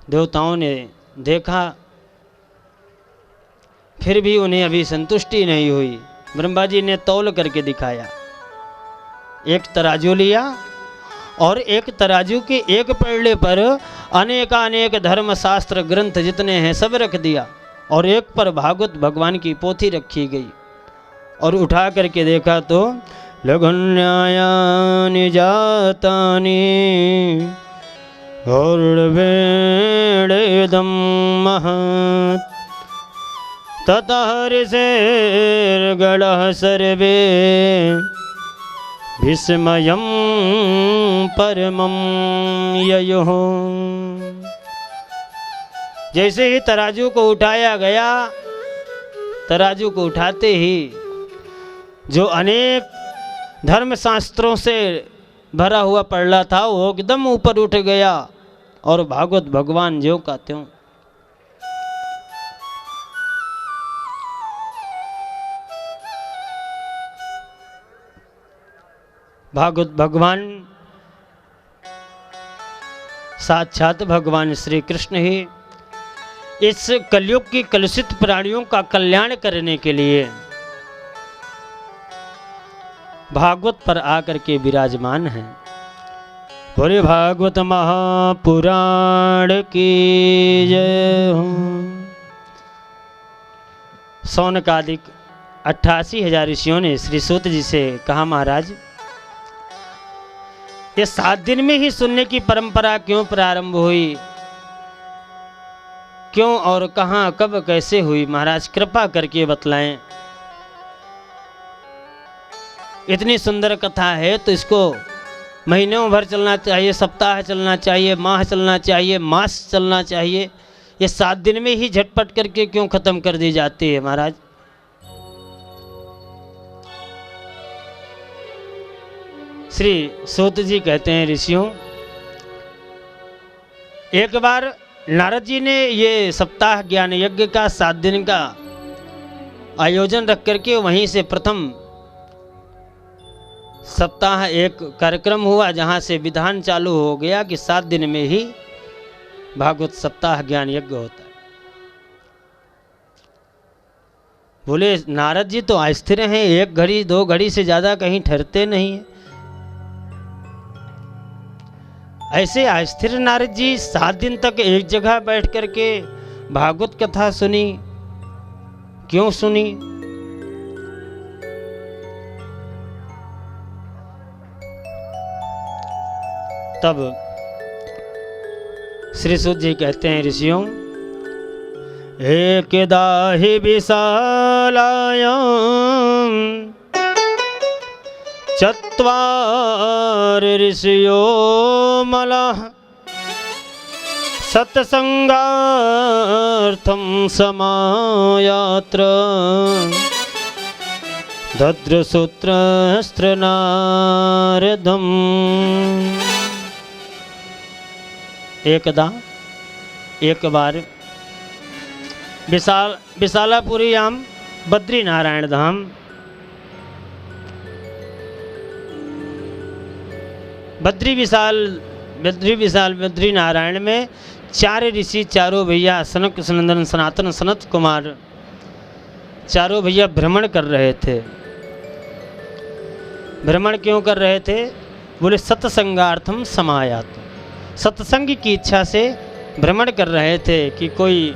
देवताओं ने देखा, फिर भी उन्हें अभी संतुष्टि नहीं हुई। ब्रह्मा जी ने तौल करके दिखाया। एक तराजू लिया और एक तराजू के एक पलड़े पर अनेक धर्म शास्त्र ग्रंथ जितने हैं सब रख दिया और एक पर भागवत भगवान की पोथी रखी गई और उठा करके देखा तो लघुन्यायानि जातानि गौरवेणेदं महत् ततः ऋषिर्गणः सर्वे विस्मयं परमं ययुः। जैसे ही तराजू को उठाया गया, तराजू को उठाते ही जो अनेक धर्म शास्त्रों से भरा हुआ पड़ला था वो एकदम ऊपर उठ गया और भागवत भगवान ज्यों का त्यों। भागवत भगवान साक्षात भगवान श्री कृष्ण ही इस कलयुग की कलुषित प्राणियों का कल्याण करने के लिए भागवत पर आकर के विराजमान हैं। बोले भागवत महापुराण की जय हो। सौनकादिक 88,000 ऋषियों ने श्री सूत जी से कहा, महाराज ये 7 दिन में ही सुनने की परंपरा क्यों प्रारंभ हुई, क्यों और कहाँ कब कैसे हुई, महाराज कृपा करके बतलाएं। इतनी सुंदर कथा है तो इसको महीनों भर चलना चाहिए, सप्ताह चलना चाहिए, माह चलना चाहिए, मास चलना चाहिए। ये 7 दिन में ही झटपट करके क्यों खत्म कर दी जाती है महाराज। श्री सूत जी कहते हैं, ऋषियों एक बार नारद जी ने ये सप्ताह ज्ञान यज्ञ का 7 दिन का आयोजन रख करके वहीं से प्रथम सप्ताह एक कार्यक्रम हुआ जहाँ से विधान चालू हो गया कि 7 दिन में ही भागवत सप्ताह ज्ञान यज्ञ होता है। बोले नारद जी तो अस्थिर हैं, 1 घड़ी 2 घड़ी से ज़्यादा कहीं ठहरते नहीं हैं। ऐसे अस्थिर नारद जी 7 दिन तक एक जगह बैठ करके भागवत कथा सुनी, क्यों सुनी? तब श्री सूत जी कहते हैं, ऋषियों एकदा हि विशालायां चत्वार ऋषियो मलः सत्संगार्थं समायात्र दद्रसूत्रस्त्रनारदम्। एकदा एक बार विशालापुरीयाम बद्री नारायण धाम बद्री नारायण में 4 ऋषि, चारों भैया सनक सनंदन सनातन सनत कुमार चारों भैया भ्रमण कर रहे थे। भ्रमण क्यों कर रहे थे? बोले सत्संगार्थम समायात, सत्संग की इच्छा से भ्रमण कर रहे थे कि कोई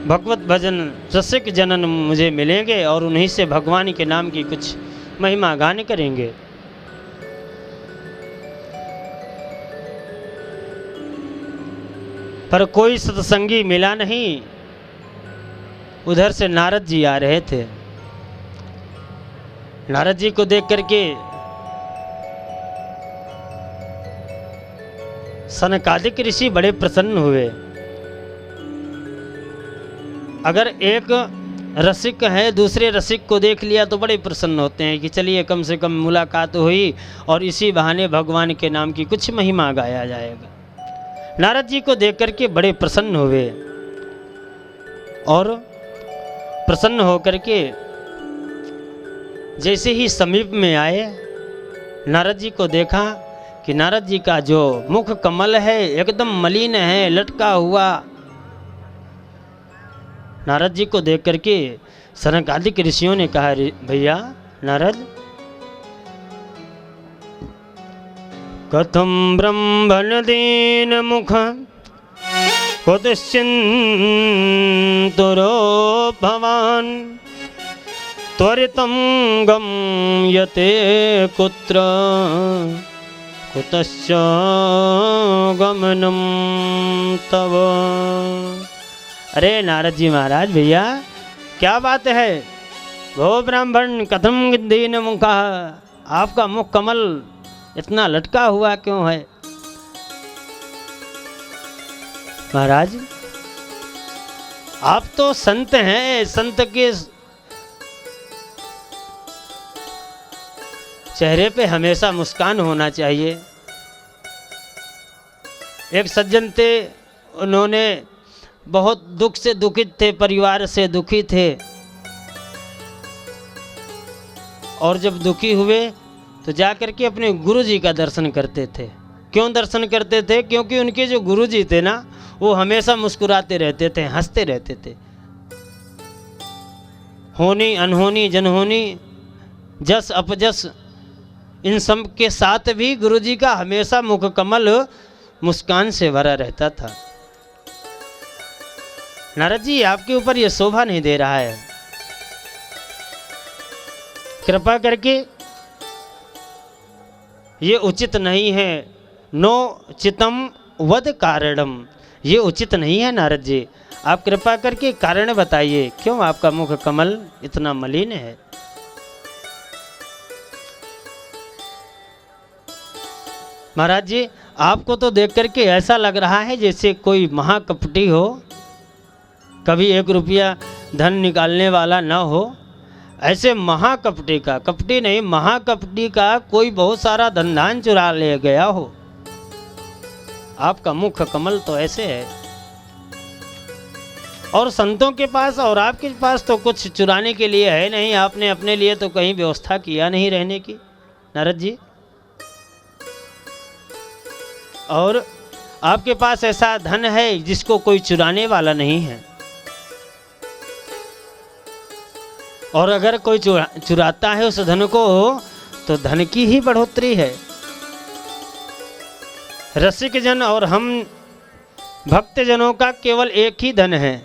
भगवत भजन रसिक जनन मुझे मिलेंगे और उन्हीं से भगवान के नाम की कुछ महिमा गान करेंगे। पर कोई सत्संगी मिला नहीं। उधर से नारद जी आ रहे थे। नारद जी को देख करके सनकादिक ऋषि बड़े प्रसन्न हुए। अगर एक रसिक है दूसरे रसिक को देख लिया तो बड़े प्रसन्न होते हैं कि चलिए कम से कम मुलाकात हुई और इसी बहाने भगवान के नाम की कुछ महिमा गाया जाएगा। नारद जी को देख करके बड़े प्रसन्न हुए और प्रसन्न होकर के जैसे ही समीप में आए, नारद जी को देखा कि नारद जी का जो मुख कमल है एकदम मलिन है, लटका हुआ। नारद जी को देख करके सनकादिक ऋषियों ने कहा, भैया नारद, कथम ब्रह्मण दीन मुख कुतश्चिन्तुरो भवान त्वरितं गम्यते कुत्र कुतश्च गमनम तव। अरे नारद जी महाराज, भैया क्या बात है? वो ब्राह्मण कथम दीन मुखा, आपका मुख कमल इतना लटका हुआ क्यों है? महाराज, आप तो संत हैं, संत के चेहरे पे हमेशा मुस्कान होना चाहिए। एक सज्जन थे, उन्होंने बहुत दुख से दुखित थे, परिवार से दुखी थे, और जब दुखी हुए तो जाकर के अपने गुरुजी का दर्शन करते थे। क्यों दर्शन करते थे? क्योंकि उनके जो गुरुजी थे ना, वो हमेशा मुस्कुराते रहते थे, हंसते रहते थे। होनी अनहोनी जनहोनी जस अपजस, इन सब के साथ भी गुरुजी का हमेशा मुख कमल मुस्कान से भरा रहता था। नारद जी, आपके ऊपर यह शोभा नहीं दे रहा है, कृपा करके ये उचित नहीं है। नो चितम वद कारणम, ये उचित नहीं है नारद जी। आप कृपा करके कारण बताइए, क्यों आपका मुख कमल इतना मलिन है? महाराज जी, आपको तो देख करके ऐसा लग रहा है जैसे कोई महाकपटी हो, कभी 1 रुपया धन निकालने वाला न हो। ऐसे महाकपटी का, कपटी नहीं महाकपटी का कोई बहुत सारा धन धान चुरा ले गया हो। आपका मुख कमल तो ऐसे है। और संतों के पास और आपके पास तो कुछ चुराने के लिए है नहीं। आपने अपने लिए तो कहीं व्यवस्था किया नहीं रहने की नारद जी। और आपके पास ऐसा धन है जिसको कोई चुराने वाला नहीं है। और अगर कोई चुराता है उस धन को तो धन की ही बढ़ोतरी है। रसिक जन और हम भक्त जनों का केवल एक ही धन है।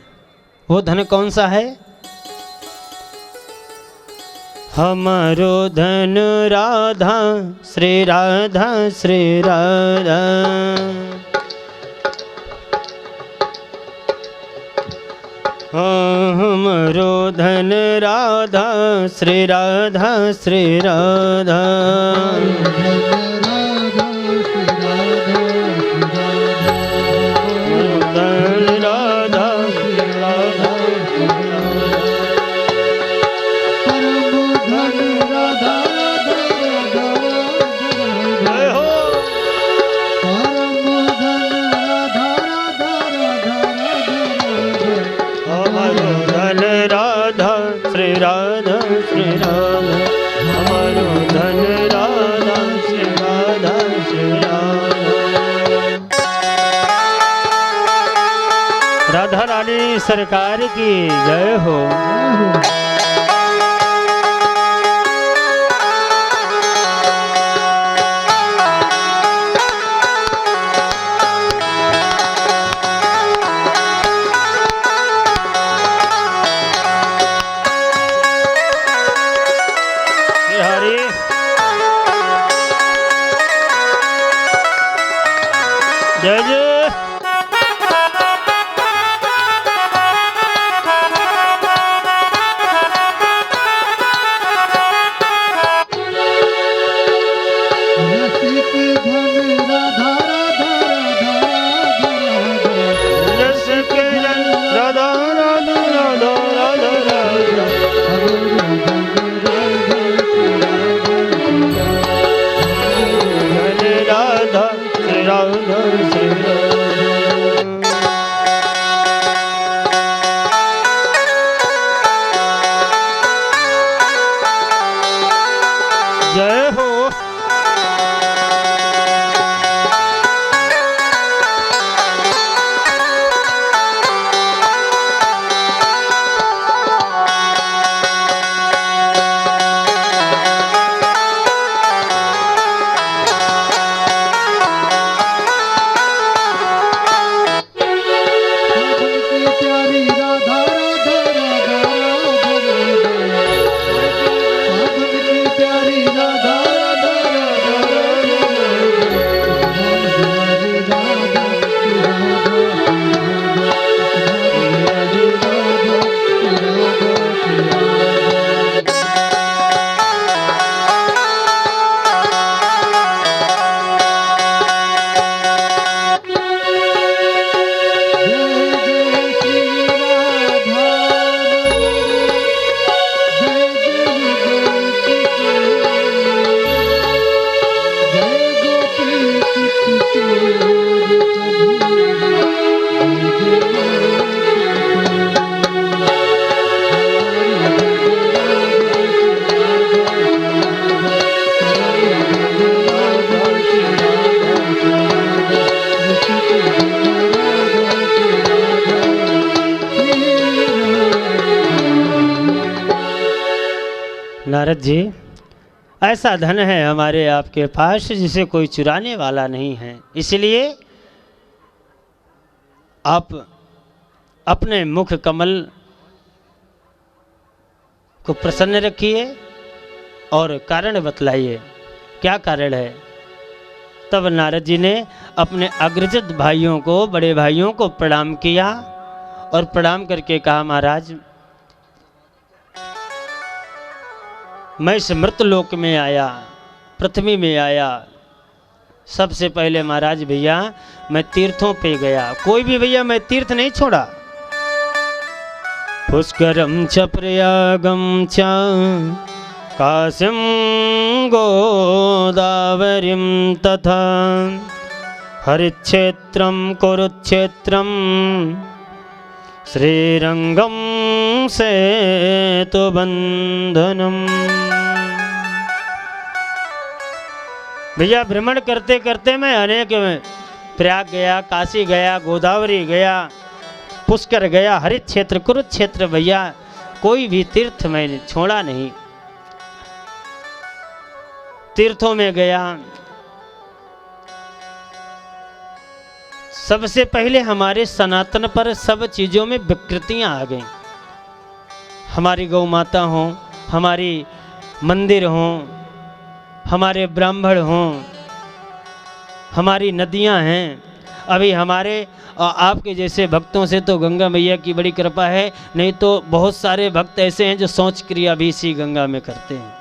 वो धन कौन सा है? हमारो धन राधा श्री राधा श्री राधा। हमारो धन राधा श्री राधा श्री राधा। राधा रानी सरकार की जय हो। जय जय। जय हो। नारद जी, ऐसा धन है हमारे आपके पास जिसे कोई चुराने वाला नहीं है, इसलिए आप अपने मुख कमल को प्रसन्न रखिए और कारण बतलाइए, क्या कारण है। तब नारद जी ने अपने अग्रजत भाइयों को, बड़े भाइयों को प्रणाम किया और प्रणाम करके कहा, महाराज मैं इस मृतलोक में आया, पृथ्वी में आया, सबसे पहले महाराज भैया मैं तीर्थों पे गया, कोई भी भैया मैं तीर्थ नहीं छोड़ा। पुष्करम च प्रयागम च काशीं गोदावरीं तथा हरिक्षेत्रं कुरुक्षेत्रं श्रीरंगम सेतुबंधनम। भैया भ्रमण करते करते मैं अनेक प्रयाग गया, काशी गया, गोदावरी गया, पुष्कर गया, हरित क्षेत्र, कुरुक्षेत्र, भैया कोई भी तीर्थ मैंने छोड़ा नहीं। तीर्थों में गया, सबसे पहले हमारे सनातन पर सब चीज़ों में विकृतियां आ गईं। हमारी गौ माता हों, हमारी मंदिर हों, हमारे ब्राह्मण हों, हमारी नदियां हैं। अभी हमारे आपके जैसे भक्तों से तो गंगा मैया की बड़ी कृपा है, नहीं तो बहुत सारे भक्त ऐसे हैं जो शौच क्रिया भी इसी गंगा में करते हैं।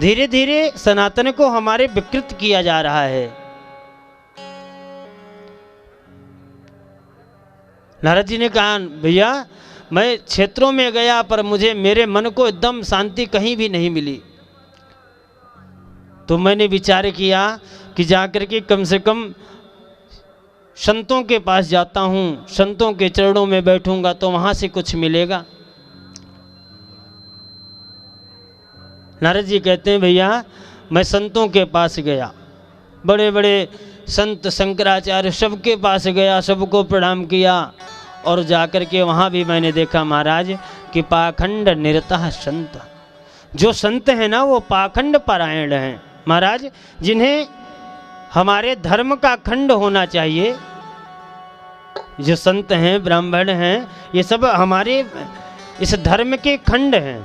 धीरे धीरे सनातन को हमारे विकृत किया जा रहा है। नारद जी ने कहा, भैया मैं क्षेत्रों में गया पर मुझे मेरे मन को एकदम शांति कहीं भी नहीं मिली। तो मैंने विचार किया कि जाकर के कम से कम संतों के पास जाता हूँ, संतों के चरणों में बैठूंगा तो वहाँ से कुछ मिलेगा। नारद जी कहते हैं, भैया मैं संतों के पास गया, बड़े बड़े संत शंकराचार्य सबके पास गया, सबको प्रणाम किया और जाकर के वहाँ भी मैंने देखा महाराज कि पाखंड निरतः संत, जो संत हैं ना वो पाखंड परायण हैं महाराज, जिन्हें हमारे धर्म का खंड होना चाहिए। जो संत हैं, ब्राह्मण हैं, ये सब हमारे इस धर्म के खंड हैं।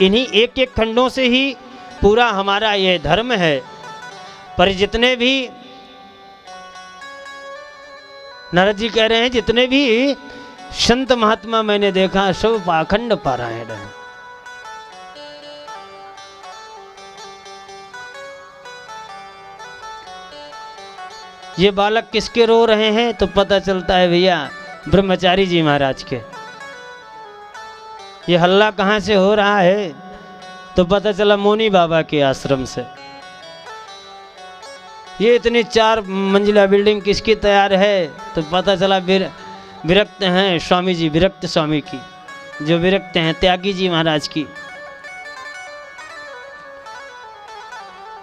इन्हीं एक एक खंडों से ही पूरा हमारा ये धर्म है। पर जितने भी नारद जी कह रहे हैं, जितने भी संत महात्मा मैंने देखा सब पाखंड पारायण हैं। ये बालक किसके रो रहे हैं तो पता चलता है भैया ब्रह्मचारी जी महाराज के। ये हल्ला कहाँ से हो रहा है तो पता चला मौनी बाबा के आश्रम से। ये इतनी 4 मंजिला बिल्डिंग किसकी तैयार है तो पता चला विरक्त हैं स्वामी जी, विरक्त स्वामी की, जो विरक्त हैं त्यागी जी महाराज की।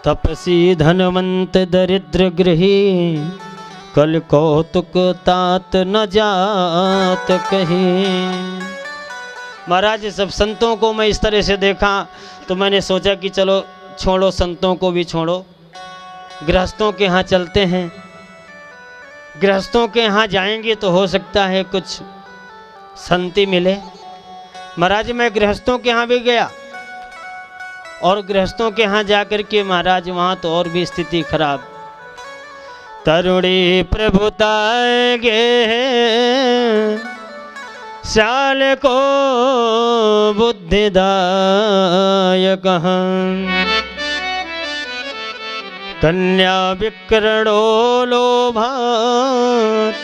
तपसी धनवंत दरिद्र गृही कल कौतुक तात न जात कहीं। महाराज सब संतों को मैं इस तरह से देखा तो मैंने सोचा कि चलो छोड़ो, संतों को भी छोड़ो, गृहस्थों के यहाँ चलते हैं। गृहस्थों के यहाँ जाएंगे तो हो सकता है कुछ शांति मिले। महाराज मैं गृहस्थों के यहाँ भी गया और गृहस्थों के यहाँ जाकर के महाराज वहाँ तो और भी स्थिति खराब। तरुणी प्रभुता गे श्याल को बुद्धिदायक कन्या विकरणो लोभात्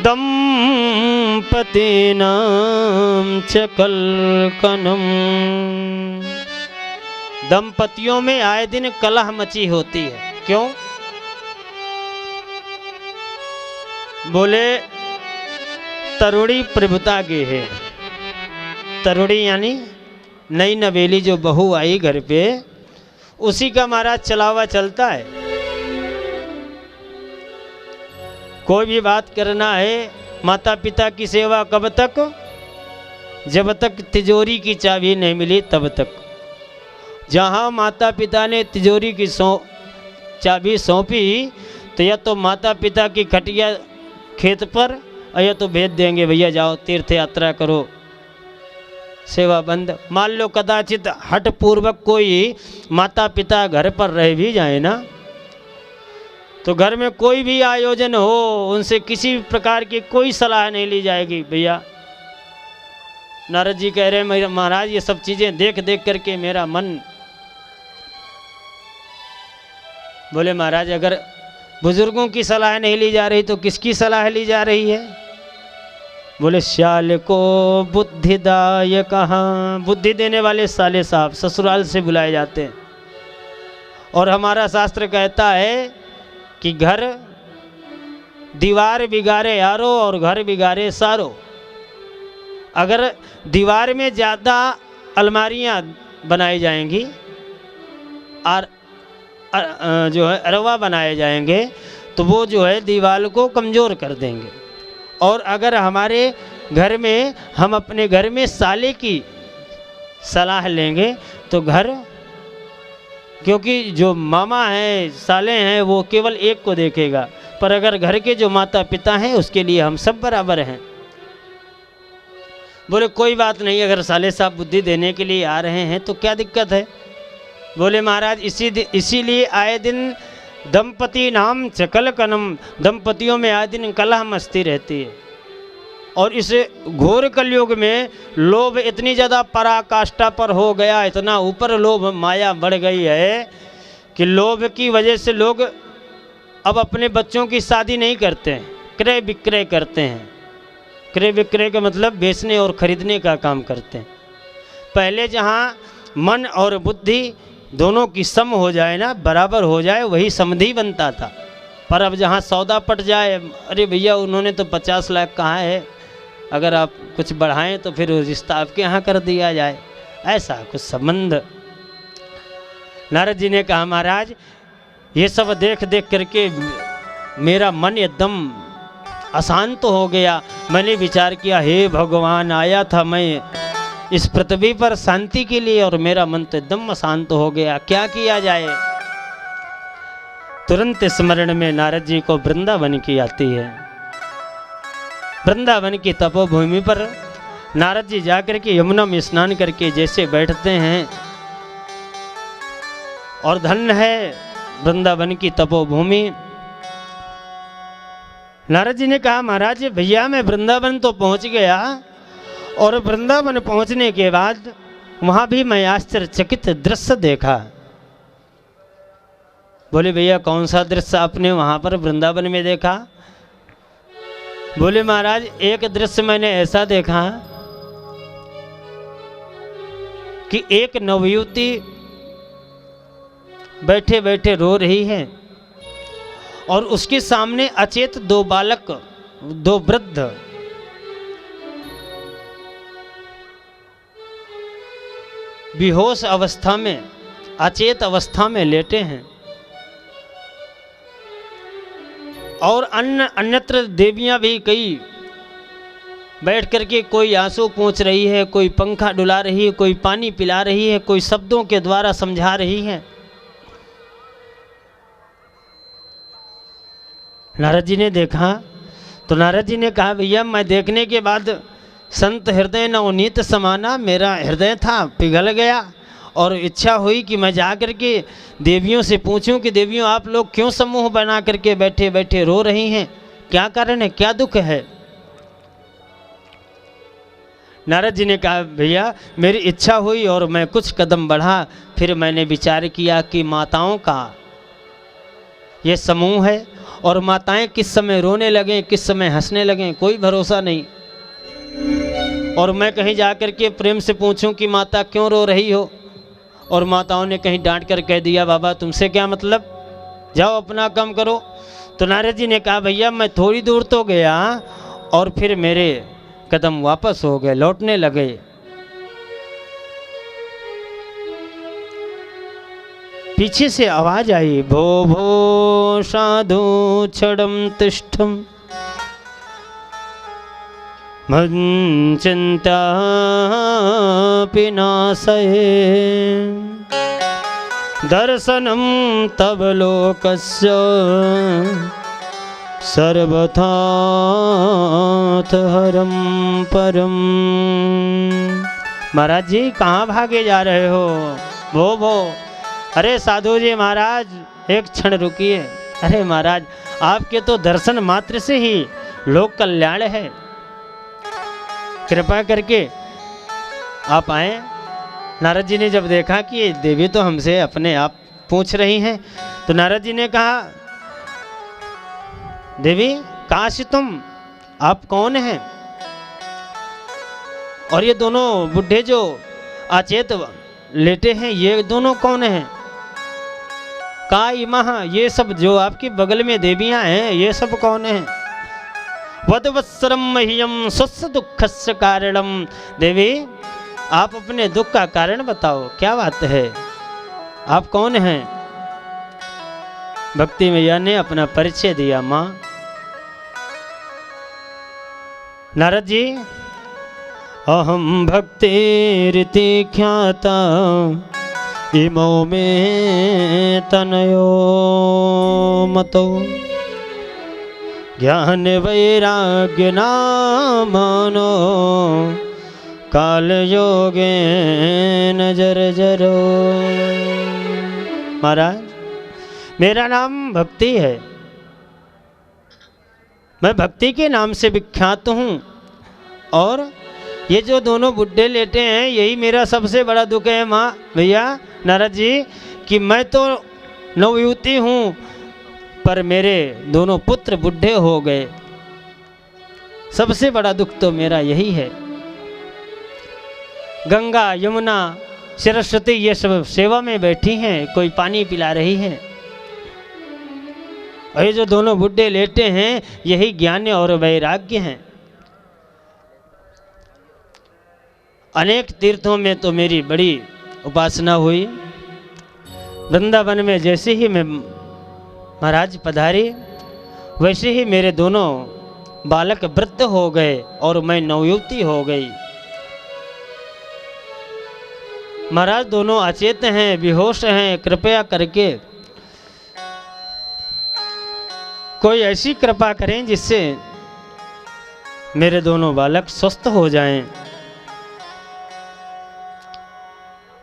दंपतीनां च कलकनम। दंपतियों में आए दिन कलह मची होती है। क्यों? बोले तरुणी प्रभुता गे है। तरुणी यानी नई नवेली जो बहू आई घर पे, उसी का महाराज चलावा चलता है। कोई भी बात करना है, माता पिता की सेवा कब तक? जब तक तिजोरी की चाबी नहीं मिली तब तक। जहाँ माता पिता ने तिजोरी की चाबी सौंपी तो या तो माता पिता की खटिया खेत पर और या तो भेज देंगे, भैया जाओ तीर्थ यात्रा करो, सेवा बंद। मान लो कदाचित हठ पूर्वक कोई माता पिता घर पर रह भी जाए ना, तो घर में कोई भी आयोजन हो उनसे किसी प्रकार की कोई सलाह नहीं ली जाएगी। भैया नारद जी कह रहे हैं महाराज ये सब चीज़ें देख देख करके मेरा मन, बोले महाराज अगर बुजुर्गों की सलाह नहीं ली जा रही तो किसकी सलाह ली जा रही है? बोले श्याल को बुद्धिदाय कहाँ, बुद्धि देने वाले साले साहब ससुराल से बुलाए जाते हैं। और हमारा शास्त्र कहता है कि घर दीवार बिगाड़े यारो और घर बिगाड़े सारो। अगर दीवार में ज़्यादा अलमारियाँ बनाई जाएंगी और जो है अरवा बनाए जाएंगे तो वो जो है दीवार को कमज़ोर कर देंगे। और अगर हमारे घर में हम अपने घर में साले की सलाह लेंगे तो घर, क्योंकि जो मामा हैं साले हैं वो केवल एक को देखेगा, पर अगर घर के जो माता पिता हैं उसके लिए हम सब बराबर हैं। बोले कोई बात नहीं, अगर साले साहब बुद्धि देने के लिए आ रहे हैं तो क्या दिक्कत है? बोले महाराज इसीलिए आए दिन दंपति नाम चकल कनम, दंपतियों में आए दिन कलह मस्ती रहती है। और इस घोर कलयुग में लोभ इतनी ज़्यादा पराकाष्ठा पर हो गया, इतना ऊपर लोभ माया बढ़ गई है कि लोभ की वजह से लोग अब अपने बच्चों की शादी नहीं करते हैं, क्रय विक्रय करते हैं। क्रय विक्रय का मतलब बेचने और खरीदने का काम करते हैं। पहले जहाँ मन और बुद्धि दोनों की सम हो जाए ना, बराबर हो जाए, वही समधि बनता था। पर अब जहाँ सौदा पट जाए, अरे भैया उन्होंने तो 50 लाख कहा है, अगर आप कुछ बढ़ाएं तो फिर रिश्ता आपके यहाँ कर दिया जाए, ऐसा कुछ संबंध। नारद जी ने कहा महाराज ये सब देख देख करके मेरा मन एकदम अशांत हो गया। मैंने विचार किया हे भगवान, आया था मैं इस पृथ्वी पर शांति के लिए और मेरा मन तो एकदम अशांत हो गया, क्या किया जाए? तुरंत स्मरण में नारद जी को वृंदावन की आती है। वृंदावन की तपोभूमि पर नारद जी जाकर के यमुना में स्नान करके जैसे बैठते हैं, और धन्य है वृंदावन की तपोभूमि। नारद जी ने कहा महाराज भैया मैं वृंदावन तो पहुंच गया, और वृंदावन पहुंचने के बाद वहां भी मैं आश्चर्यचकित दृश्य देखा। बोले भैया कौन सा दृश्य आपने वहां पर वृंदावन में देखा? बोले महाराज एक दृश्य मैंने ऐसा देखा कि एक नवयुवती बैठे बैठे रो रही है, और उसके सामने अचेत 2 बालक, 2 वृद्ध बेहोश अवस्था में, अचेत अवस्था में लेटे हैं। और अन्यत्र देवियां भी कई बैठ करके कोई आंसू पोंछ रही है, कोई पंखा डुला रही है, कोई पानी पिला रही है, कोई शब्दों के द्वारा समझा रही है। नारद जी ने देखा तो नारद जी ने कहा भैया मैं देखने के बाद संत हृदय नवनीत समाना, मेरा हृदय था पिघल गया, और इच्छा हुई कि मैं जा कर के देवियों से पूछूं कि देवियों आप लोग क्यों समूह बना करके बैठे बैठे रो रही हैं, क्या कारण है, क्या दुख है? नारद जी ने कहा भैया मेरी इच्छा हुई और मैं कुछ कदम बढ़ा, फिर मैंने विचार किया कि माताओं का ये समूह है, और माताएं किस समय रोने लगें किस समय हंसने लगें कोई भरोसा नहीं। और मैं कहीं जाकर के प्रेम से पूछूं कि माता क्यों रो रही हो, और माताओं ने कहीं डांट कर कह दिया बाबा तुमसे क्या मतलब, जाओ अपना काम करो। तो नारद जी ने कहा भैया मैं थोड़ी दूर तो गया और फिर मेरे कदम वापस हो गए, लौटने लगे। पीछे से आवाज आई भो भो साधु छड़म तिष्ठम चिंता पिनाशये दर्शनम तब लोकस्य सर्वथाथ हरम परम। महाराज जी कहाँ भागे जा रहे हो? वो अरे साधु जी महाराज एक क्षण रुकिए। अरे महाराज आपके तो दर्शन मात्र से ही लोक कल्याण है, कृपा करके आप आए। नारद जी ने जब देखा कि ये देवी तो हमसे अपने आप पूछ रही हैं, तो नारद जी ने कहा, देवी काश तुम, आप कौन हैं? और ये दोनों बुढ़े जो अचेत लेटे हैं, ये दोनों कौन हैं? का इमा, ये सब जो आपके बगल में देवियां हैं, ये सब कौन हैं? वदवत्सरम मह्यम स्वस्य दुखस्य कारणम। देवी आप अपने दुख का कारण बताओ, क्या बात है, आप कौन हैं? भक्ति मैया ने अपना परिचय दिया। माँ नारद जी, अहम भक्तिरिति ख्याता इमो में तनयो मतो ज्ञान वैराग्य नामानो काल योगे नजर जरो। महाराज मेरा नाम भक्ति है, मैं भक्ति के नाम से विख्यात हूँ, और ये जो दोनों बुड्ढे लेटे हैं यही मेरा सबसे बड़ा दुख है। माँ भैया नारद जी कि मैं तो नवयुवती हूँ, पर मेरे दोनों पुत्र बुढ़े हो गए, सबसे बड़ा दुख तो मेरा यही है। गंगा यमुना सरस्वती ये सब सेवा में बैठी हैं, कोई पानी पिला रही है, और ये जो दोनों बुढ़े लेटे हैं यही ज्ञान और वैराग्य हैं। अनेक तीर्थों में तो मेरी बड़ी उपासना हुई, वृंदावन में जैसे ही मैं महाराज पधारी वैसे ही मेरे दोनों बालक वृद्ध हो गए और मैं नवयुवती हो गई। महाराज दोनों अचेत हैं, बेहोश हैं, कृपया करके कोई ऐसी कृपा करें जिससे मेरे दोनों बालक स्वस्थ हो जाएं।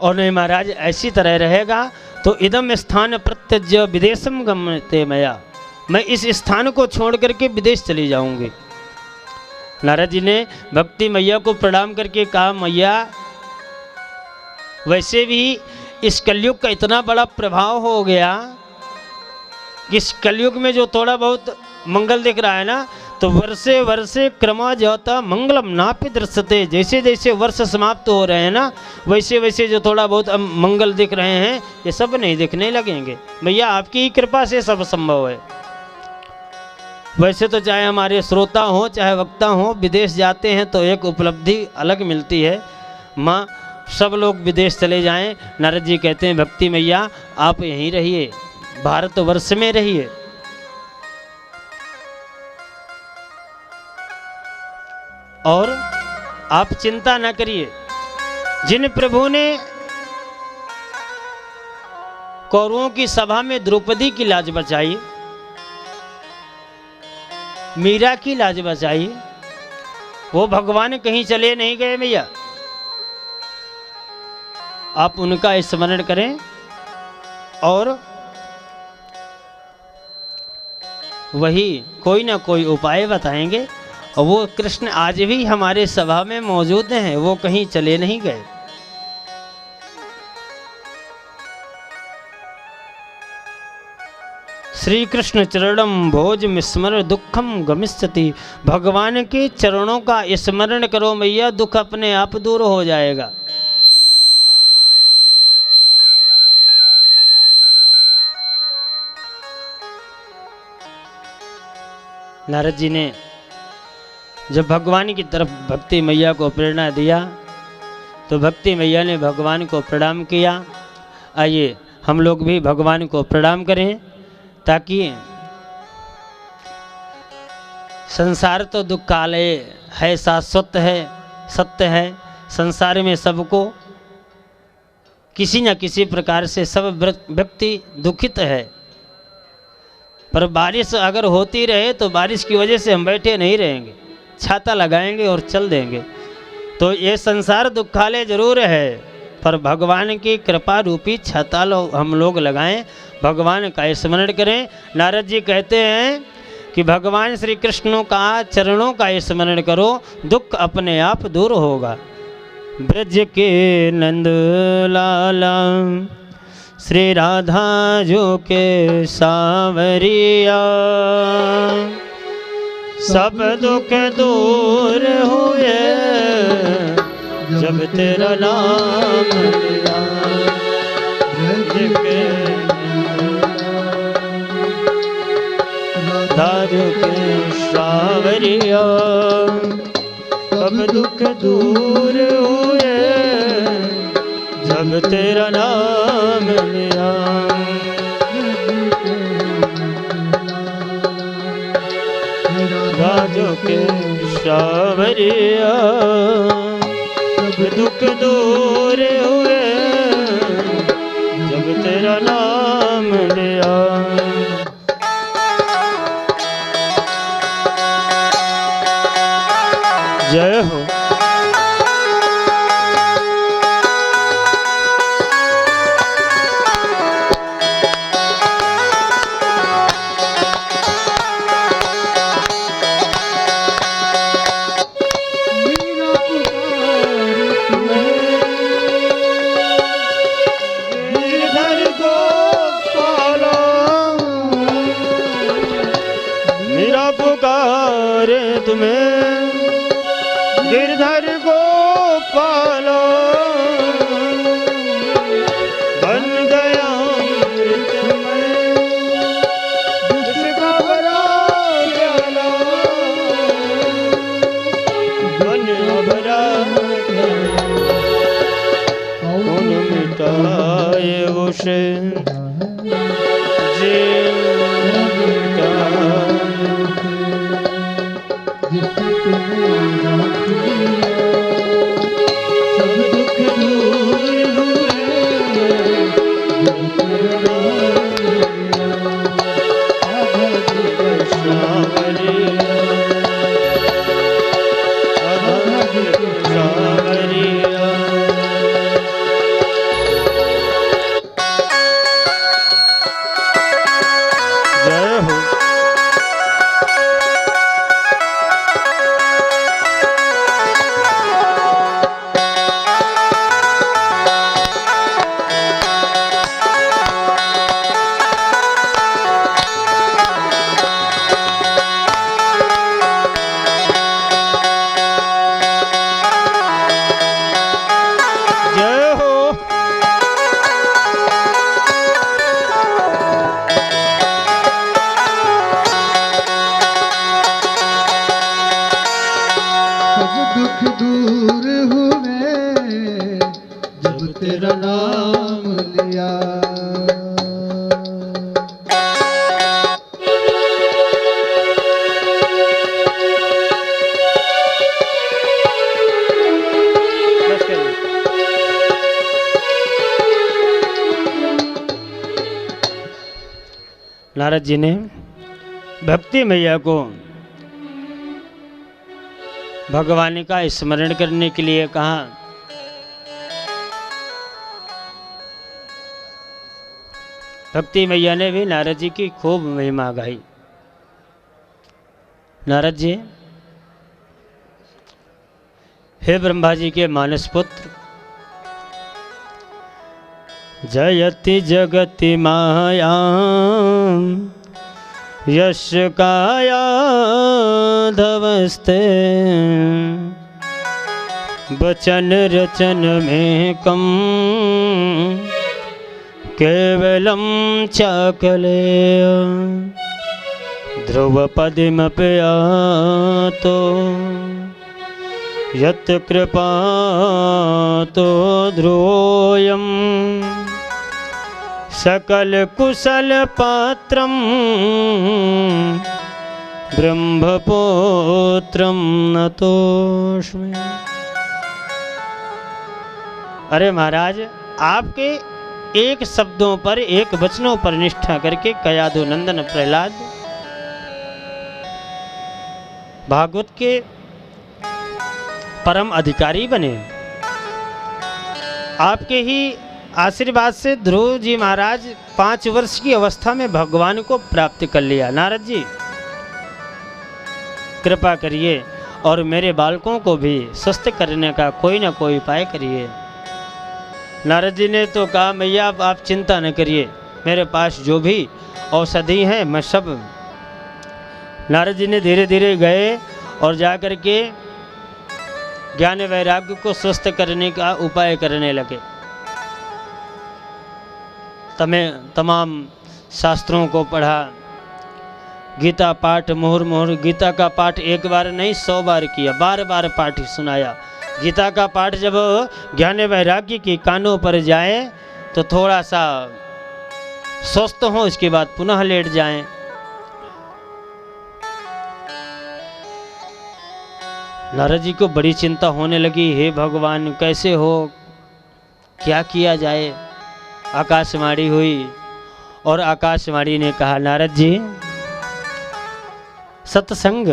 और नहीं महाराज ऐसी तरह रहेगा तो इदम स्थान प्रत्यज्य विदेशम गम्यते मया, मैं इस स्थान को छोड़ करके विदेश चली जाऊंगी। नारद जी ने भक्ति मैया को प्रणाम करके कहा, मैया वैसे भी इस कलयुग का इतना बड़ा प्रभाव हो गया कि इस कलयुग में जो थोड़ा बहुत मंगल दिख रहा है ना, तो वर्षे वर्षे क्रमा जाता मंगलम नापि दृश्यते। जैसे जैसे वर्ष समाप्त हो रहे हैं ना, वैसे वैसे जो थोड़ा बहुत मंगल दिख रहे हैं ये सब नहीं दिखने लगेंगे। भैया आपकी ही कृपा से सब संभव है। वैसे तो चाहे हमारे श्रोता हो चाहे वक्ता हो, विदेश जाते हैं तो एक उपलब्धि अलग मिलती है। माँ सब लोग विदेश चले जाएं, नारद जी कहते हैं भक्ति मैया आप यहीं रहिए, भारतवर्ष में रहिए। और आप चिंता न करिए, जिन प्रभु ने कौरवों की सभा में द्रौपदी की लाज बचाई, मीरा की लाज बचाई, वो भगवान कहीं चले नहीं गए भैया। आप उनका स्मरण करें और वही कोई ना कोई उपाय बताएंगे। और वो कृष्ण आज भी हमारे सभा में मौजूद हैं, वो कहीं चले नहीं गए। श्री कृष्ण चरणम भोज स्मर दुखम गमिष्यति। भगवान के चरणों का स्मरण करो मैया, दुख अपने आप दूर हो जाएगा। नारद जी ने जब भगवान की तरफ भक्ति मैया को प्रेरणा दिया तो भक्ति मैया ने भगवान को प्रणाम किया। आइए हम लोग भी भगवान को प्रणाम करें ताकि संसार तो दुखालय है, शाश्वत है, सत्य है। संसार में सबको किसी न किसी प्रकार से सब व्यक्ति दुखित है। पर बारिश अगर होती रहे तो बारिश की वजह से हम बैठे नहीं रहेंगे, छाता लगाएंगे और चल देंगे। तो ये संसार दुखालय जरूर है, पर भगवान की कृपा रूपी छाता हम लोग लगाएं, भगवान का स्मरण करें। नारद जी कहते हैं कि भगवान श्री कृष्ण का चरणों का स्मरण करो, दुख अपने आप दूर होगा। ब्रज के नंद लाला श्री राधा जो के सावरिया, सब दुख दूर हुए जब तेरा नाम लिया। ब्रज के राधा जो के सावरिया, सब दुख दूर हुए जब तेरा नाम लिया। राजो के सावरिया, सब दुख दूर हुए जब तेरा नाम लिया। जय हो। मेरा पुकार तुम्हें गिरधर गोपालो, बन गया मृतमय जिसका भरा प्याला, बन भरा कौन मिटाए उसे नारद जी ने भक्ति मैया को भगवान का स्मरण करने के लिए कहा। भक्ति मैया ने भी नारद जी की खूब महिमा गाई। नारद जी, हे ब्रह्मा जी के मानस पुत्र, जयति जगति माया यश काया धवस्ते, बचन रचन में कम केवलम चाकले, ध्रुव पदिमपया तो यत कृपा तो ध्रुवोयम, सकल कुशल पात्रम ब्रह्मपुत्रं नतोऽस्मि। अरे महाराज, आपके एक शब्दों पर, एक वचनों पर निष्ठा करके कयाधु नंदन प्रहलाद भागवत के परम अधिकारी बने। आपके ही आशीर्वाद से ध्रुव जी महाराज 5 वर्ष की अवस्था में भगवान को प्राप्त कर लिया। नारद जी कृपा करिए और मेरे बालकों को भी स्वस्थ करने का कोई ना कोई उपाय करिए। नारद जी ने तो कहा, मैया आप चिंता न करिए, मेरे पास जो भी औषधि हैं मैं सब। नारद जी ने धीरे धीरे गए और जा कर के ज्ञान वैराग्य को स्वस्थ करने का उपाय करने लगे। तमाम शास्त्रों को पढ़ा, गीता पाठ मुहुर मुहुर, गीता का पाठ एक बार नहीं 100 बार किया, बार बार पाठ सुनाया। गीता का पाठ जब ज्ञान वैराग्य की कानों पर जाए तो थोड़ा सा स्वस्थ हो, इसके बाद पुनः लेट जाएं। नारद जी को बड़ी चिंता होने लगी, हे भगवान कैसे हो, क्या किया जाए। आकाशवाणी हुई और आकाशवाणी ने कहा, नारद जी सत्संग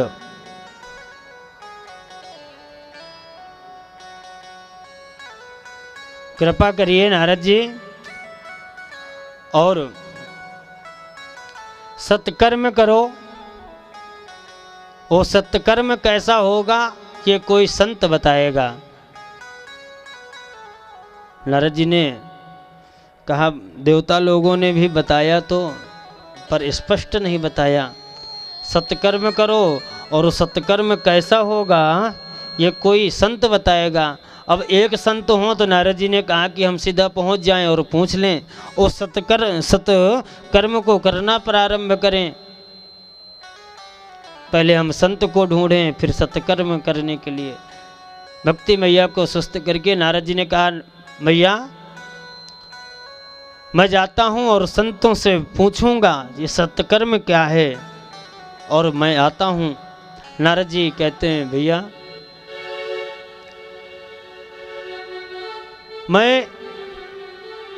कृपा करिए नारद जी, और सत्कर्म करो। वो सत्कर्म कैसा होगा ये कोई संत बताएगा। नारद जी ने कहा, देवता लोगों ने भी बताया तो, पर स्पष्ट नहीं बताया। सत्कर्म करो और सत्कर्म कैसा होगा ये कोई संत बताएगा। अब एक संत हो तो नारद जी ने कहा कि हम सीधा पहुंच जाएं और पूछ लें, वो सत्कर्म को करना प्रारंभ करें। पहले हम संत को ढूंढें, फिर सत्कर्म करने के लिए। भक्ति मैया को सुस्त करके नारद जी ने कहा, मैया मैं जाता हूं और संतों से पूछूंगा ये सत्कर्म क्या है, और मैं आता हूं। नारद जी कहते हैं, भैया मैं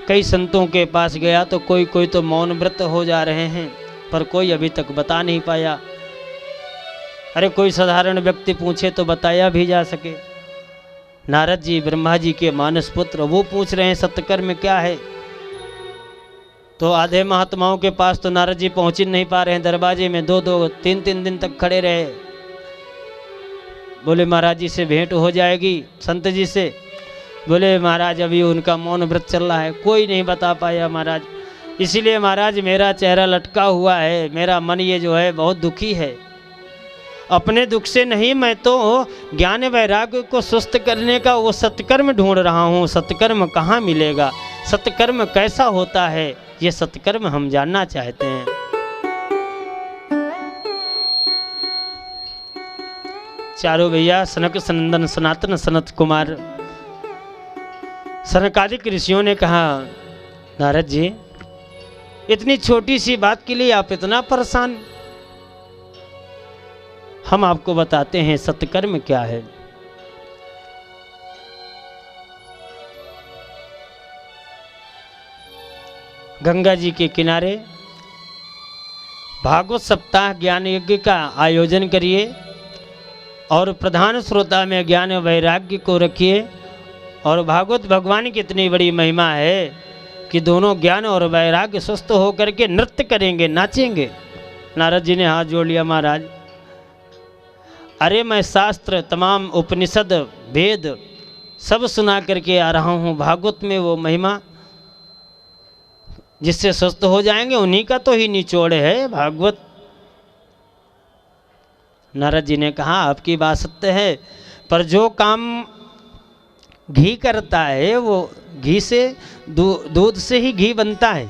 कई संतों के पास गया तो कोई तो मौन व्रत हो जा रहे हैं, पर कोई अभी तक बता नहीं पाया। अरे कोई साधारण व्यक्ति पूछे तो बताया भी जा सके। नारद जी ब्रह्मा जी के मानस पुत्र, वो पूछ रहे हैं सत्कर्म क्या है। तो आधे महात्माओं के पास तो नारद जी पहुंच ही नहीं पा रहे हैं, दरवाजे में 2-2 3-3 दिन तक खड़े रहे। बोले महाराज जी से भेंट हो जाएगी, संत जी से। बोले महाराज अभी उनका मौन व्रत चल रहा है, कोई नहीं बता पाया महाराज। इसीलिए महाराज मेरा चेहरा लटका हुआ है, मेरा मन ये जो है बहुत दुखी है। अपने दुख से नहीं, मैं तो ज्ञान वैराग्य को सुस्त करने का वो सत्कर्म ढूंढ रहा हूँ। सत्कर्म कहाँ मिलेगा, सत्कर्म कैसा होता है, ये सत्कर्म हम जानना चाहते हैं। चारों भैया सनक सनंदन सनातन सनत कुमार सनकादिक ऋषियों ने कहा, नारद जी इतनी छोटी सी बात के लिए आप इतना परेशान। हम आपको बताते हैं सत्कर्म क्या है। गंगा जी के किनारे भागवत सप्ताह ज्ञान यज्ञ का आयोजन करिए और प्रधान श्रोता में ज्ञान वैराग्य को रखिए। और भागवत भगवान की इतनी बड़ी महिमा है कि दोनों ज्ञान और वैराग्य स्वस्थ होकर के नृत्य करेंगे, नाचेंगे। नारद जी ने हाथ जोड़ लिया, महाराज अरे मैं शास्त्र तमाम उपनिषद वेद सब सुना करके आ रहा हूँ। भागवत में वो महिमा जिससे स्वस्थ हो जाएंगे उन्हीं का तो ही निचोड़ है भागवत। नारद जी ने कहा, आपकी बात सत्य है, पर जो काम घी करता है वो घी से दूध से ही घी बनता है,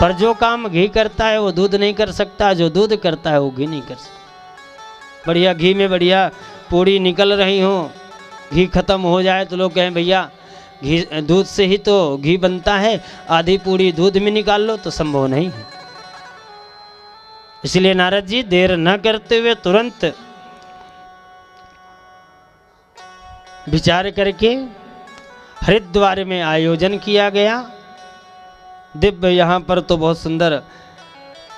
पर जो काम घी करता है वो दूध नहीं कर सकता, जो दूध करता है वो घी नहीं कर सकता। बढ़िया घी में बढ़िया पूड़ी निकल रही हो, घी खत्म हो जाए तो लोग कहें भैया घी दूध से ही तो घी बनता है, आधी पूड़ी दूध में निकाल लो, तो संभव नहीं है। इसलिए नारद जी देर न करते हुए तुरंत विचार करके हरिद्वार में आयोजन किया गया। दिव्य यहाँ पर तो बहुत सुंदर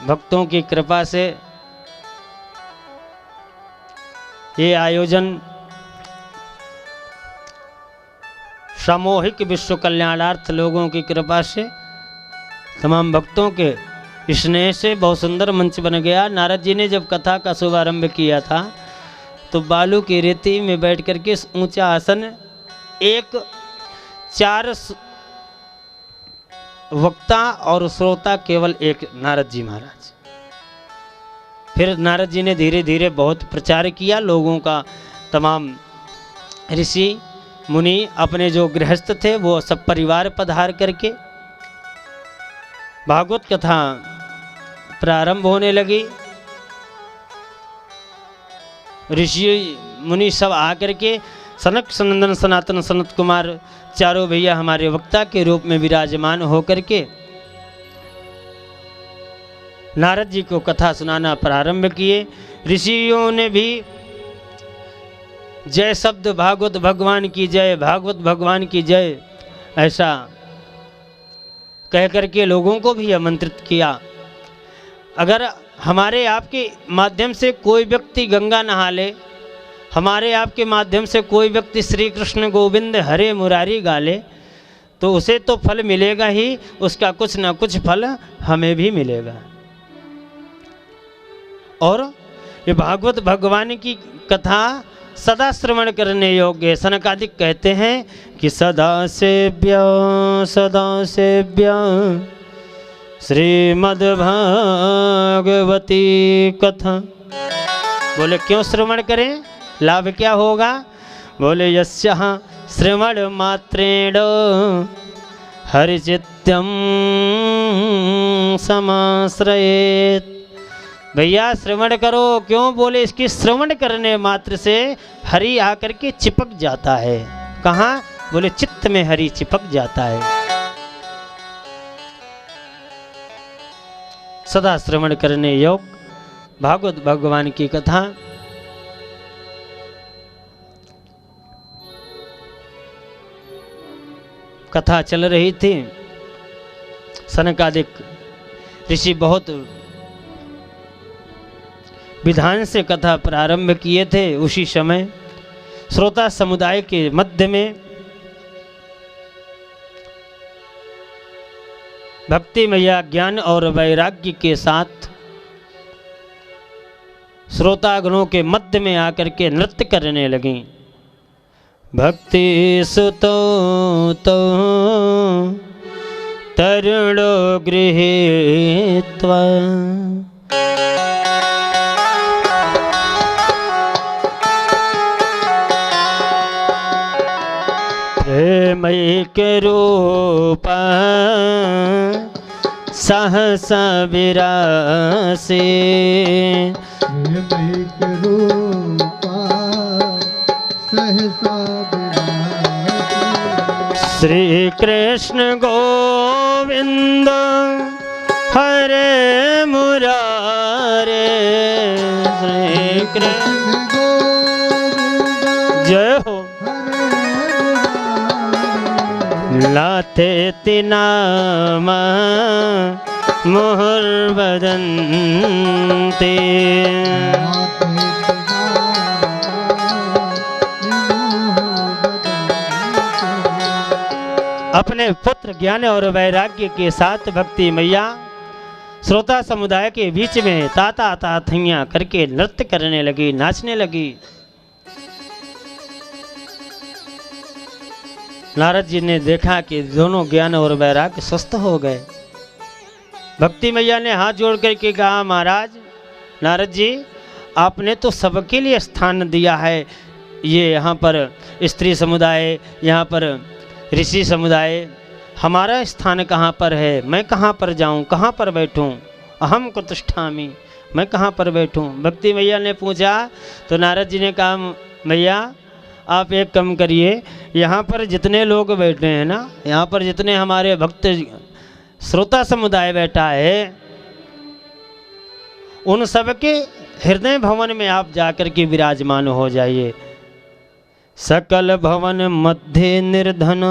भक्तों की कृपा से ये आयोजन सामूहिक विश्व कल्याणार्थ लोगों की कृपा से तमाम भक्तों के स्नेह से बहुत सुंदर मंच बन गया। नारद जी ने जब कथा का शुभारंभ किया था तो बालू की रेती में बैठ करके ऊंचा आसन, एक 4 वक्ता और श्रोता केवल एक नारद जी महाराज। फिर नारद जी ने धीरे धीरे बहुत प्रचार किया लोगों का। तमाम ऋषि मुनि अपने जो गृहस्थ थे वो सब परिवार पधार करके भागवत कथा प्रारंभ होने लगी। ऋषि मुनि सब आकर के सनक सनंदन सनातन सनत कुमार चारों भैया हमारे वक्ता के रूप में विराजमान होकर के नारद जी को कथा सुनाना प्रारंभ किए। ऋषियों ने भी जय शब्द भागवत भगवान की जय, भागवत भगवान की जय ऐसा कह करके लोगों को भी आमंत्रित किया। अगर हमारे आपके माध्यम से कोई व्यक्ति गंगा नहा ले, हमारे आपके माध्यम से कोई व्यक्ति श्री कृष्ण गोविंद हरे मुरारी गा ले, तो उसे तो फल मिलेगा ही, उसका कुछ ना कुछ फल हमें भी मिलेगा। और ये भागवत भगवान की कथा सदा श्रवण करने योग्य। सनकादिक कहते हैं कि सदा सेव्य श्रीमद्भागवती कथा। बोले क्यों श्रवण करें, लाभ क्या होगा? बोले यस्याः श्रवण मात्रेण हरिचित्यं समाश्रयेत्। भैया श्रवण करो, क्यों? बोले इसकी श्रवण करने मात्र से हरि आकर के चिपक जाता है। कहाँ? बोले चित्त में हरि चिपक जाता है। सदा श्रवण करने योग्य भागवत भगवान की कथा। कथा चल रही थी। सनकादिक ऋषि बहुत विधान से कथा प्रारंभ किए थे। उसी समय श्रोता समुदाय के मध्य में भक्ति मैया ज्ञान और वैराग्य के साथ श्रोतागणों के मध्य में आकर के नृत्य करने लगी। भक्ति सुतो तो तरुणो गृहीत्वा प्रेमैक रूप सहसा विरासे। प्रेमैक रूप सहसा विरासे। श्री कृष्ण गोविंद हरे मुरारे। श्री कृष्ण जय हो। लाते तिनाम मुहुर बदन्ते। अपने पुत्र ज्ञान और वैराग्य के साथ भक्ति मैया श्रोता समुदाय के बीच में ताता ताथियां करके नृत्य करने लगी, नाचने लगी। नारद जी ने देखा कि दोनों ज्ञान और वैराग्य स्वस्थ हो गए। भक्ति मैया ने हाथ जोड़ करके कहा, महाराज नारद जी, आपने तो सबके लिए स्थान दिया है। ये यहाँ पर स्त्री समुदाय, यहाँ पर ऋषि समुदाय, हमारा स्थान कहाँ पर है? मैं कहाँ पर जाऊँ, कहाँ पर बैठूँ? अहम कुतिष्ठामि, मैं कहाँ पर बैठूँ? भक्ति मैया ने पूछा तो नारद जी ने कहा, मैया आप एक कम करिए, यहाँ पर जितने लोग बैठे हैं ना, यहाँ पर जितने हमारे भक्त श्रोता समुदाय बैठा है, उन सबके हृदय भवन में आप जाकर के विराजमान हो जाइए। सकल भवन मध्य निर्धन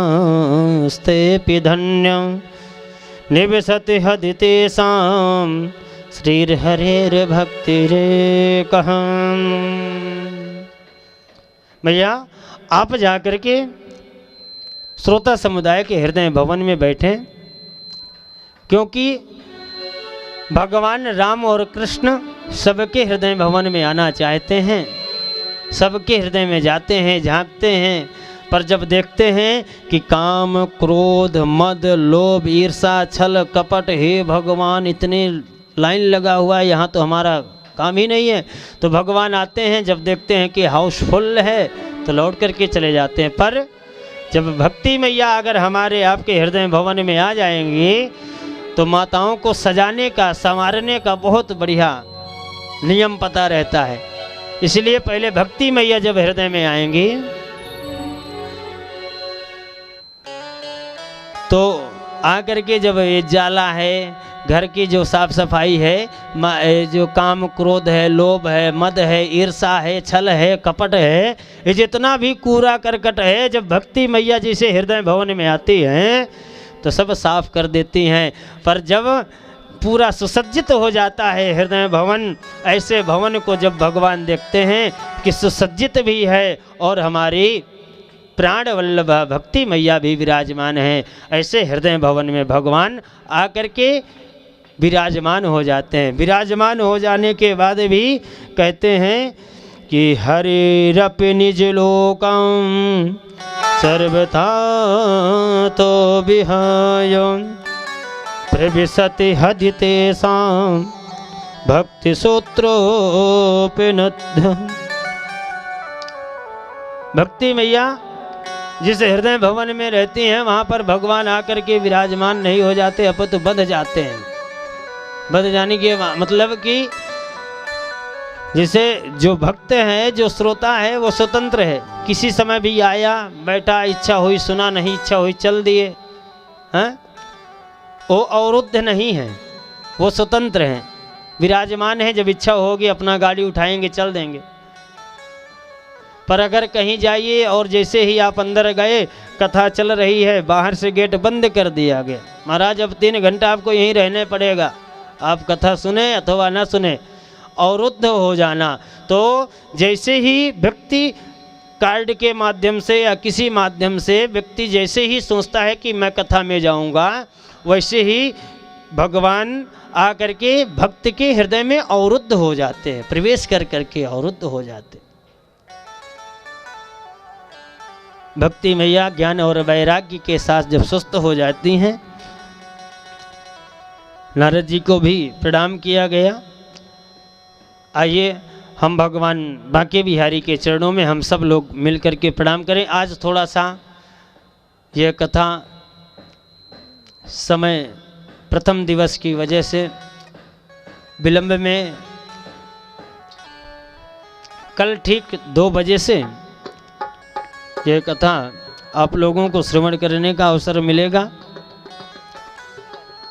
स्ते धन्य निवसति हदितेषां श्रीहरेर भक्ति रे कहम। भैया आप जाकर के श्रोता समुदाय के हृदय भवन में बैठें, क्योंकि भगवान राम और कृष्ण सबके हृदय भवन में आना चाहते हैं, सबके हृदय में जाते हैं, झांकते हैं, पर जब देखते हैं कि काम क्रोध मद लोभ ईर्षा छल कपट, हे भगवान इतने लाइन लगा हुआ है, यहाँ तो हमारा काम ही नहीं है, तो भगवान आते हैं, जब देखते हैं कि हाउसफुल है तो लौट करके चले जाते हैं। पर जब भक्ति मैया अगर हमारे आपके हृदय भवन में आ जाएंगी तो माताओं को सजाने का संवारने का बहुत बढ़िया नियम पता रहता है। इसलिए पहले भक्ति मैया जब हृदय में आएंगी तो आकर के जब ये जाला है, घर की जो साफ सफाई है, जो काम क्रोध है, लोभ है, मद है, ईर्षा है, छल है, कपट है, ये जितना भी कूड़ा करकट है, जब भक्ति मैया जी से हृदय भवन में आती हैं तो सब साफ कर देती हैं। पर जब पूरा सुसज्जित हो जाता है हृदय भवन, ऐसे भवन को जब भगवान देखते हैं कि सुसज्जित भी है और हमारी प्राण वल्लभ भक्ति मैया भी विराजमान है, ऐसे हृदय भवन में भगवान आकर के विराजमान हो जाते हैं। विराजमान हो जाने के बाद भी कहते हैं कि हरिरपि निज लोकम सर्वथा तो विहाय प्रविशति हदितेषां भक्ति सूत्रोपनिबद्ध। भक्ति मैया जिस हृदय भवन में रहती हैं वहाँ पर भगवान आकर के विराजमान नहीं हो जाते, अपितु बंध जाते हैं। बंध जाने के मतलब कि जिसे जो भक्त है, जो श्रोता है, वो स्वतंत्र है, किसी समय भी आया बैठा, इच्छा हुई सुना, नहीं इच्छा हुई चल दिए, हैं? वो अवरुद्ध नहीं है, वो स्वतंत्र हैं, विराजमान है। जब इच्छा होगी अपना गाड़ी उठाएंगे चल देंगे। पर अगर कहीं जाइए और जैसे ही आप अंदर गए, कथा चल रही है, बाहर से गेट बंद कर दिया गया, महाराज अब 3 घंटा आपको यहीं रहने पड़ेगा, आप कथा सुने अथवा ना सुने, अवरुद्ध हो जाना। तो जैसे ही व्यक्ति कार्ड के माध्यम से या किसी माध्यम से व्यक्ति जैसे ही सोचता है कि मैं कथा में जाऊंगा, वैसे ही भगवान आकर के भक्त के हृदय में अवरुद्ध हो जाते हैं, प्रवेश कर करके अवरुद्ध हो जाते हैं। भक्ति मैया ज्ञान और वैराग्य के साथ जब सुस्त हो जाती हैं, नारद जी को भी प्रणाम किया गया। आइए हम भगवान बांके बिहारी के चरणों में हम सब लोग मिलकर के प्रणाम करें। आज थोड़ा सा यह कथा समय प्रथम दिवस की वजह से विलंब में, कल ठीक 2 बजे से यह कथा आप लोगों को श्रवण करने का अवसर मिलेगा।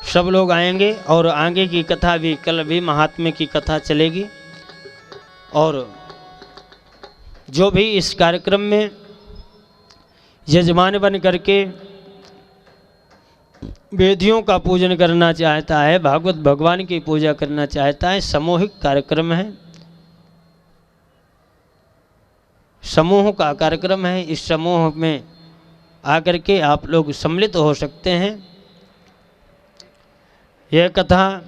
सब लोग आएंगे और आगे की कथा भी, कल भी महात्म्य की कथा चलेगी। और जो भी इस कार्यक्रम में यजमान बन करके वेदियों का पूजन करना चाहता है, भागवत भगवान की पूजा करना चाहता है, सामूहिक कार्यक्रम है, समूह का कार्यक्रम है। इस समूह में आकर के आप लोग सम्मिलित हो सकते हैं। यह कथा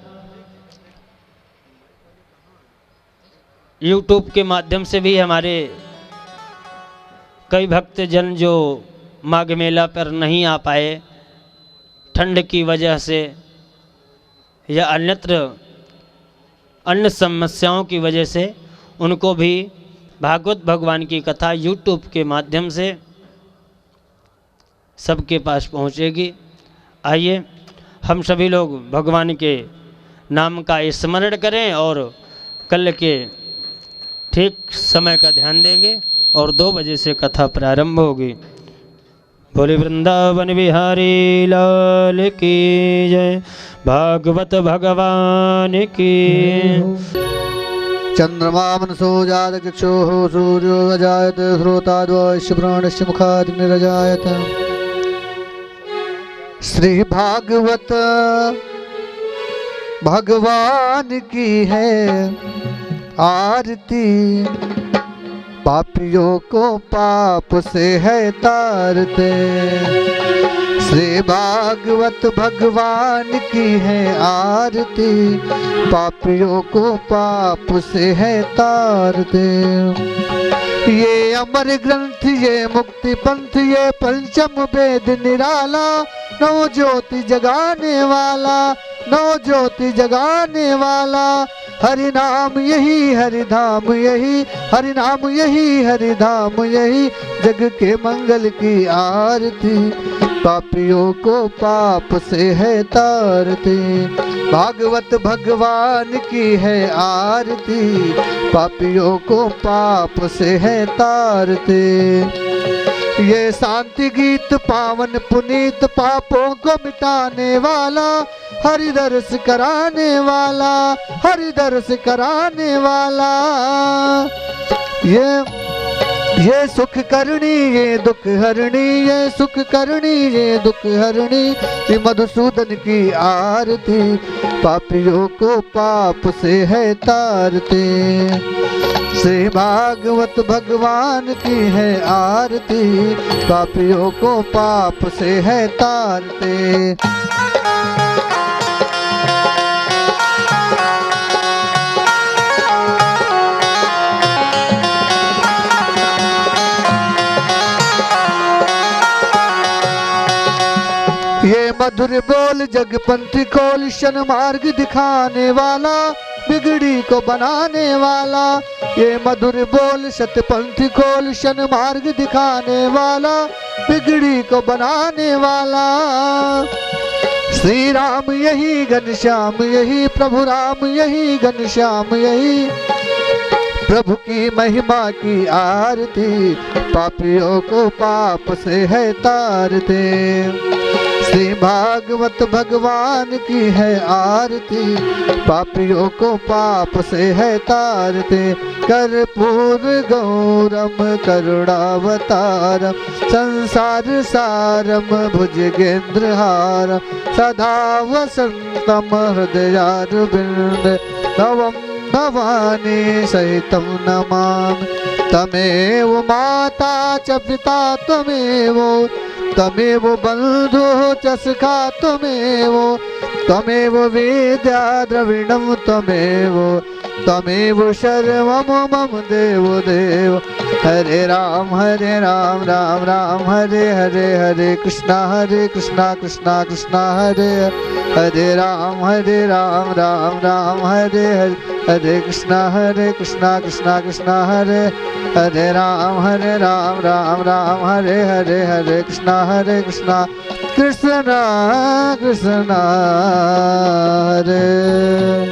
YouTube के माध्यम से भी हमारे कई भक्तजन जो माघ मेला पर नहीं आ पाए, ठंड की वजह से या अन्यत्र अन्य समस्याओं की वजह से, उनको भी भागवत भगवान की कथा YouTube के माध्यम से सबके पास पहुँचेगी। आइए हम सभी लोग भगवान के नाम का स्मरण करें और कल के ठीक समय का ध्यान देंगे और 2 बजे से कथा प्रारंभ होगी। बोले वृंदावन बिहारी लाल की जय, भागवत भगवान की। चंद्रमा मनसो जात चक्षुः सूर्यो अजायत श्रोताद्वस्य प्राणस्य मुखाग्निरजायत। श्री भागवत भगवान की है आरती, पापियों को पाप से है तारते। श्री भागवत भगवान की है आरती, पापियों को पाप से है तारते। ये अमर ग्रंथ ये मुक्ति पंथ ये पंचम वेद निराला, नौ ज्योति जगाने वाला नौ ज्योति जगाने वाला। हरि नाम यही हरि धाम यही हरि नाम यही हरि धाम यही, जग के मंगल की आरती, पापियों को पाप से है तारती। भागवत भगवान की है आरती, पापियों को पाप से है तारती। ये शांति गीत पावन पुनीत, पापों को मिटाने वाला, हरि दर्श कराने वाला हरि दर्श कराने वाला। ये सुख करणी ये दुख हरणी, ये सुख करणी ये दुख हरणी। श्री मधुसूदन की आरती, पापियों को पाप से है तारते। श्री भागवत भगवान की है आरती, पापियों को पाप से है तारते। ये मधुर बोल जगपंथी खोल, शन मार्ग दिखाने वाला, बिगड़ी को बनाने वाला। ये मधुर बोल सतपंथी खोल, शन मार्ग दिखाने वाला, बिगड़ी को बनाने वाला। श्री राम यही घनश्याम यही प्रभु राम यही घनश्याम यही, प्रभु की महिमा की आरती, पापियों को पाप से है तारते। श्री भागवत भगवान की है आरती, पापियों को पाप से है तारते। कर्पूर गौरम करुणावतारम, संसार सारम भुजगेंद्रहारम, सदा वसंतम हृदयारविंद, नवम भवानी सहितं नमामि। तमेव माता च पिता त्वमेव, तमेव बंधु च सखा त्वमेव, तमेव विद्या द्रविणं त्वमेव, तमेव सर्वं मम देव देव। हरे राम राम राम हरे हरे, हरे कृष्णा कृष्णा कृष्णा हरे हरे राम राम राम हरे हरे, हरे कृष्णा कृष्णा कृष्णा हरे हरे राम राम राम हरे हरे, हरे कृष्णा कृष्णा कृष्णा हरे।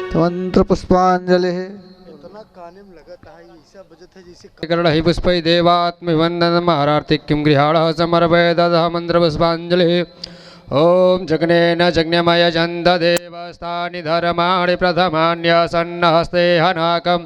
तो मंत्र पुष्पांजलि है। इतना काने में लगता है ऐसा बजत है जैसे कर्ण पुष्पै देवात्मवंदन महारार्थिक किं गृहाणः समर्पय ददः मंत्र पुष्पांजलि। ओम जग्नेन जग्न्यमय जन्द देवस्थानि धर्माणि प्रथमान्यसन्नहस्ते हनाकं,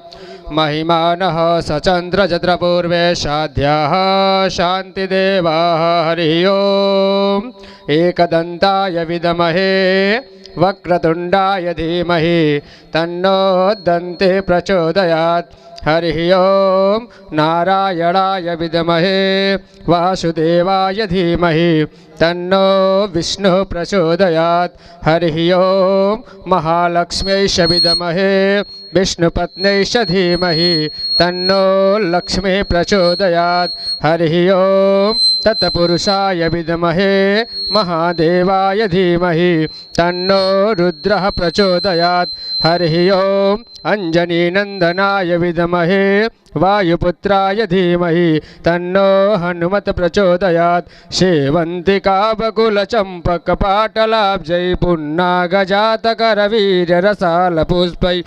महिमानः सचन्द्रजत्र पूर्वे साध्याः शान्तिदेवाः। हरिः ओम्। एकदन्ताय विद्महे वक्रतुण्डाय धीमहि, तन्नो दन्ते प्रचोदयात्। हरिः ओम्। नारायणाय विद्महे वासुदेवाय धीमहि, तन्नो विष्णुः प्रचोदयात्। हरिः ओम्। महालक्ष्म्यै विद्महे विष्णुपत्न्यै धीमहि, तन्नो लक्ष्मी प्रचोदयात्। हरिः ओम्। तत्पुरुषाय विद्महे महादेवाय धीमहि, तन्नो रुद्रः प्रचोदयात्। हरिः ओम्। अंजनीनंदनाय विद्महे वायुपुत्राय धीमहि, तन्नो हनुमत प्रचोदयात्। सेवन्तिका बकुलचम्पकपाटलाब्जै पुन्नागजातकरवीररसालपुष्पै,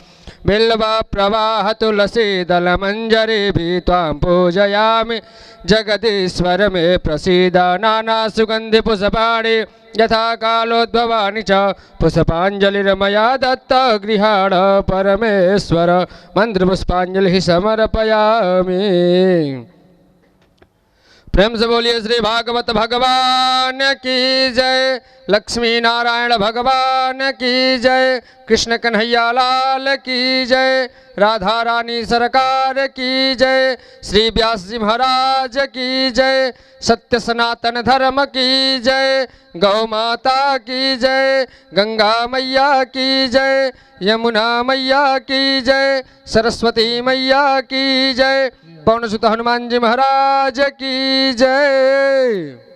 बिल्व प्रवाह तुलसी दल मंजरी भी त्वां पूजयामि जगदीश्वर मे प्रसीद नाना सुगंधि पुष्पाणि यथा कालोद्भवानि च पुष्पांजलिर्मया दत्त गृहाण परमेश्वर मंत्र पुष्पांजलि समर्पयामि। प्रेम से बोलिए श्री भागवत भगवान की जय, लक्ष्मी नारायण भगवान की जय, कृष्ण कन्हैया लाल की जय, राधा रानी सरकार की जय, श्री व्यास जी महाराज की जय, सत्य सनातन धर्म की जय, गौ माता की जय, गंगा मैया की जय, यमुना मैया की जय, सरस्वती मैया की जय, पवन सुत हनुमान जी महाराज की जय।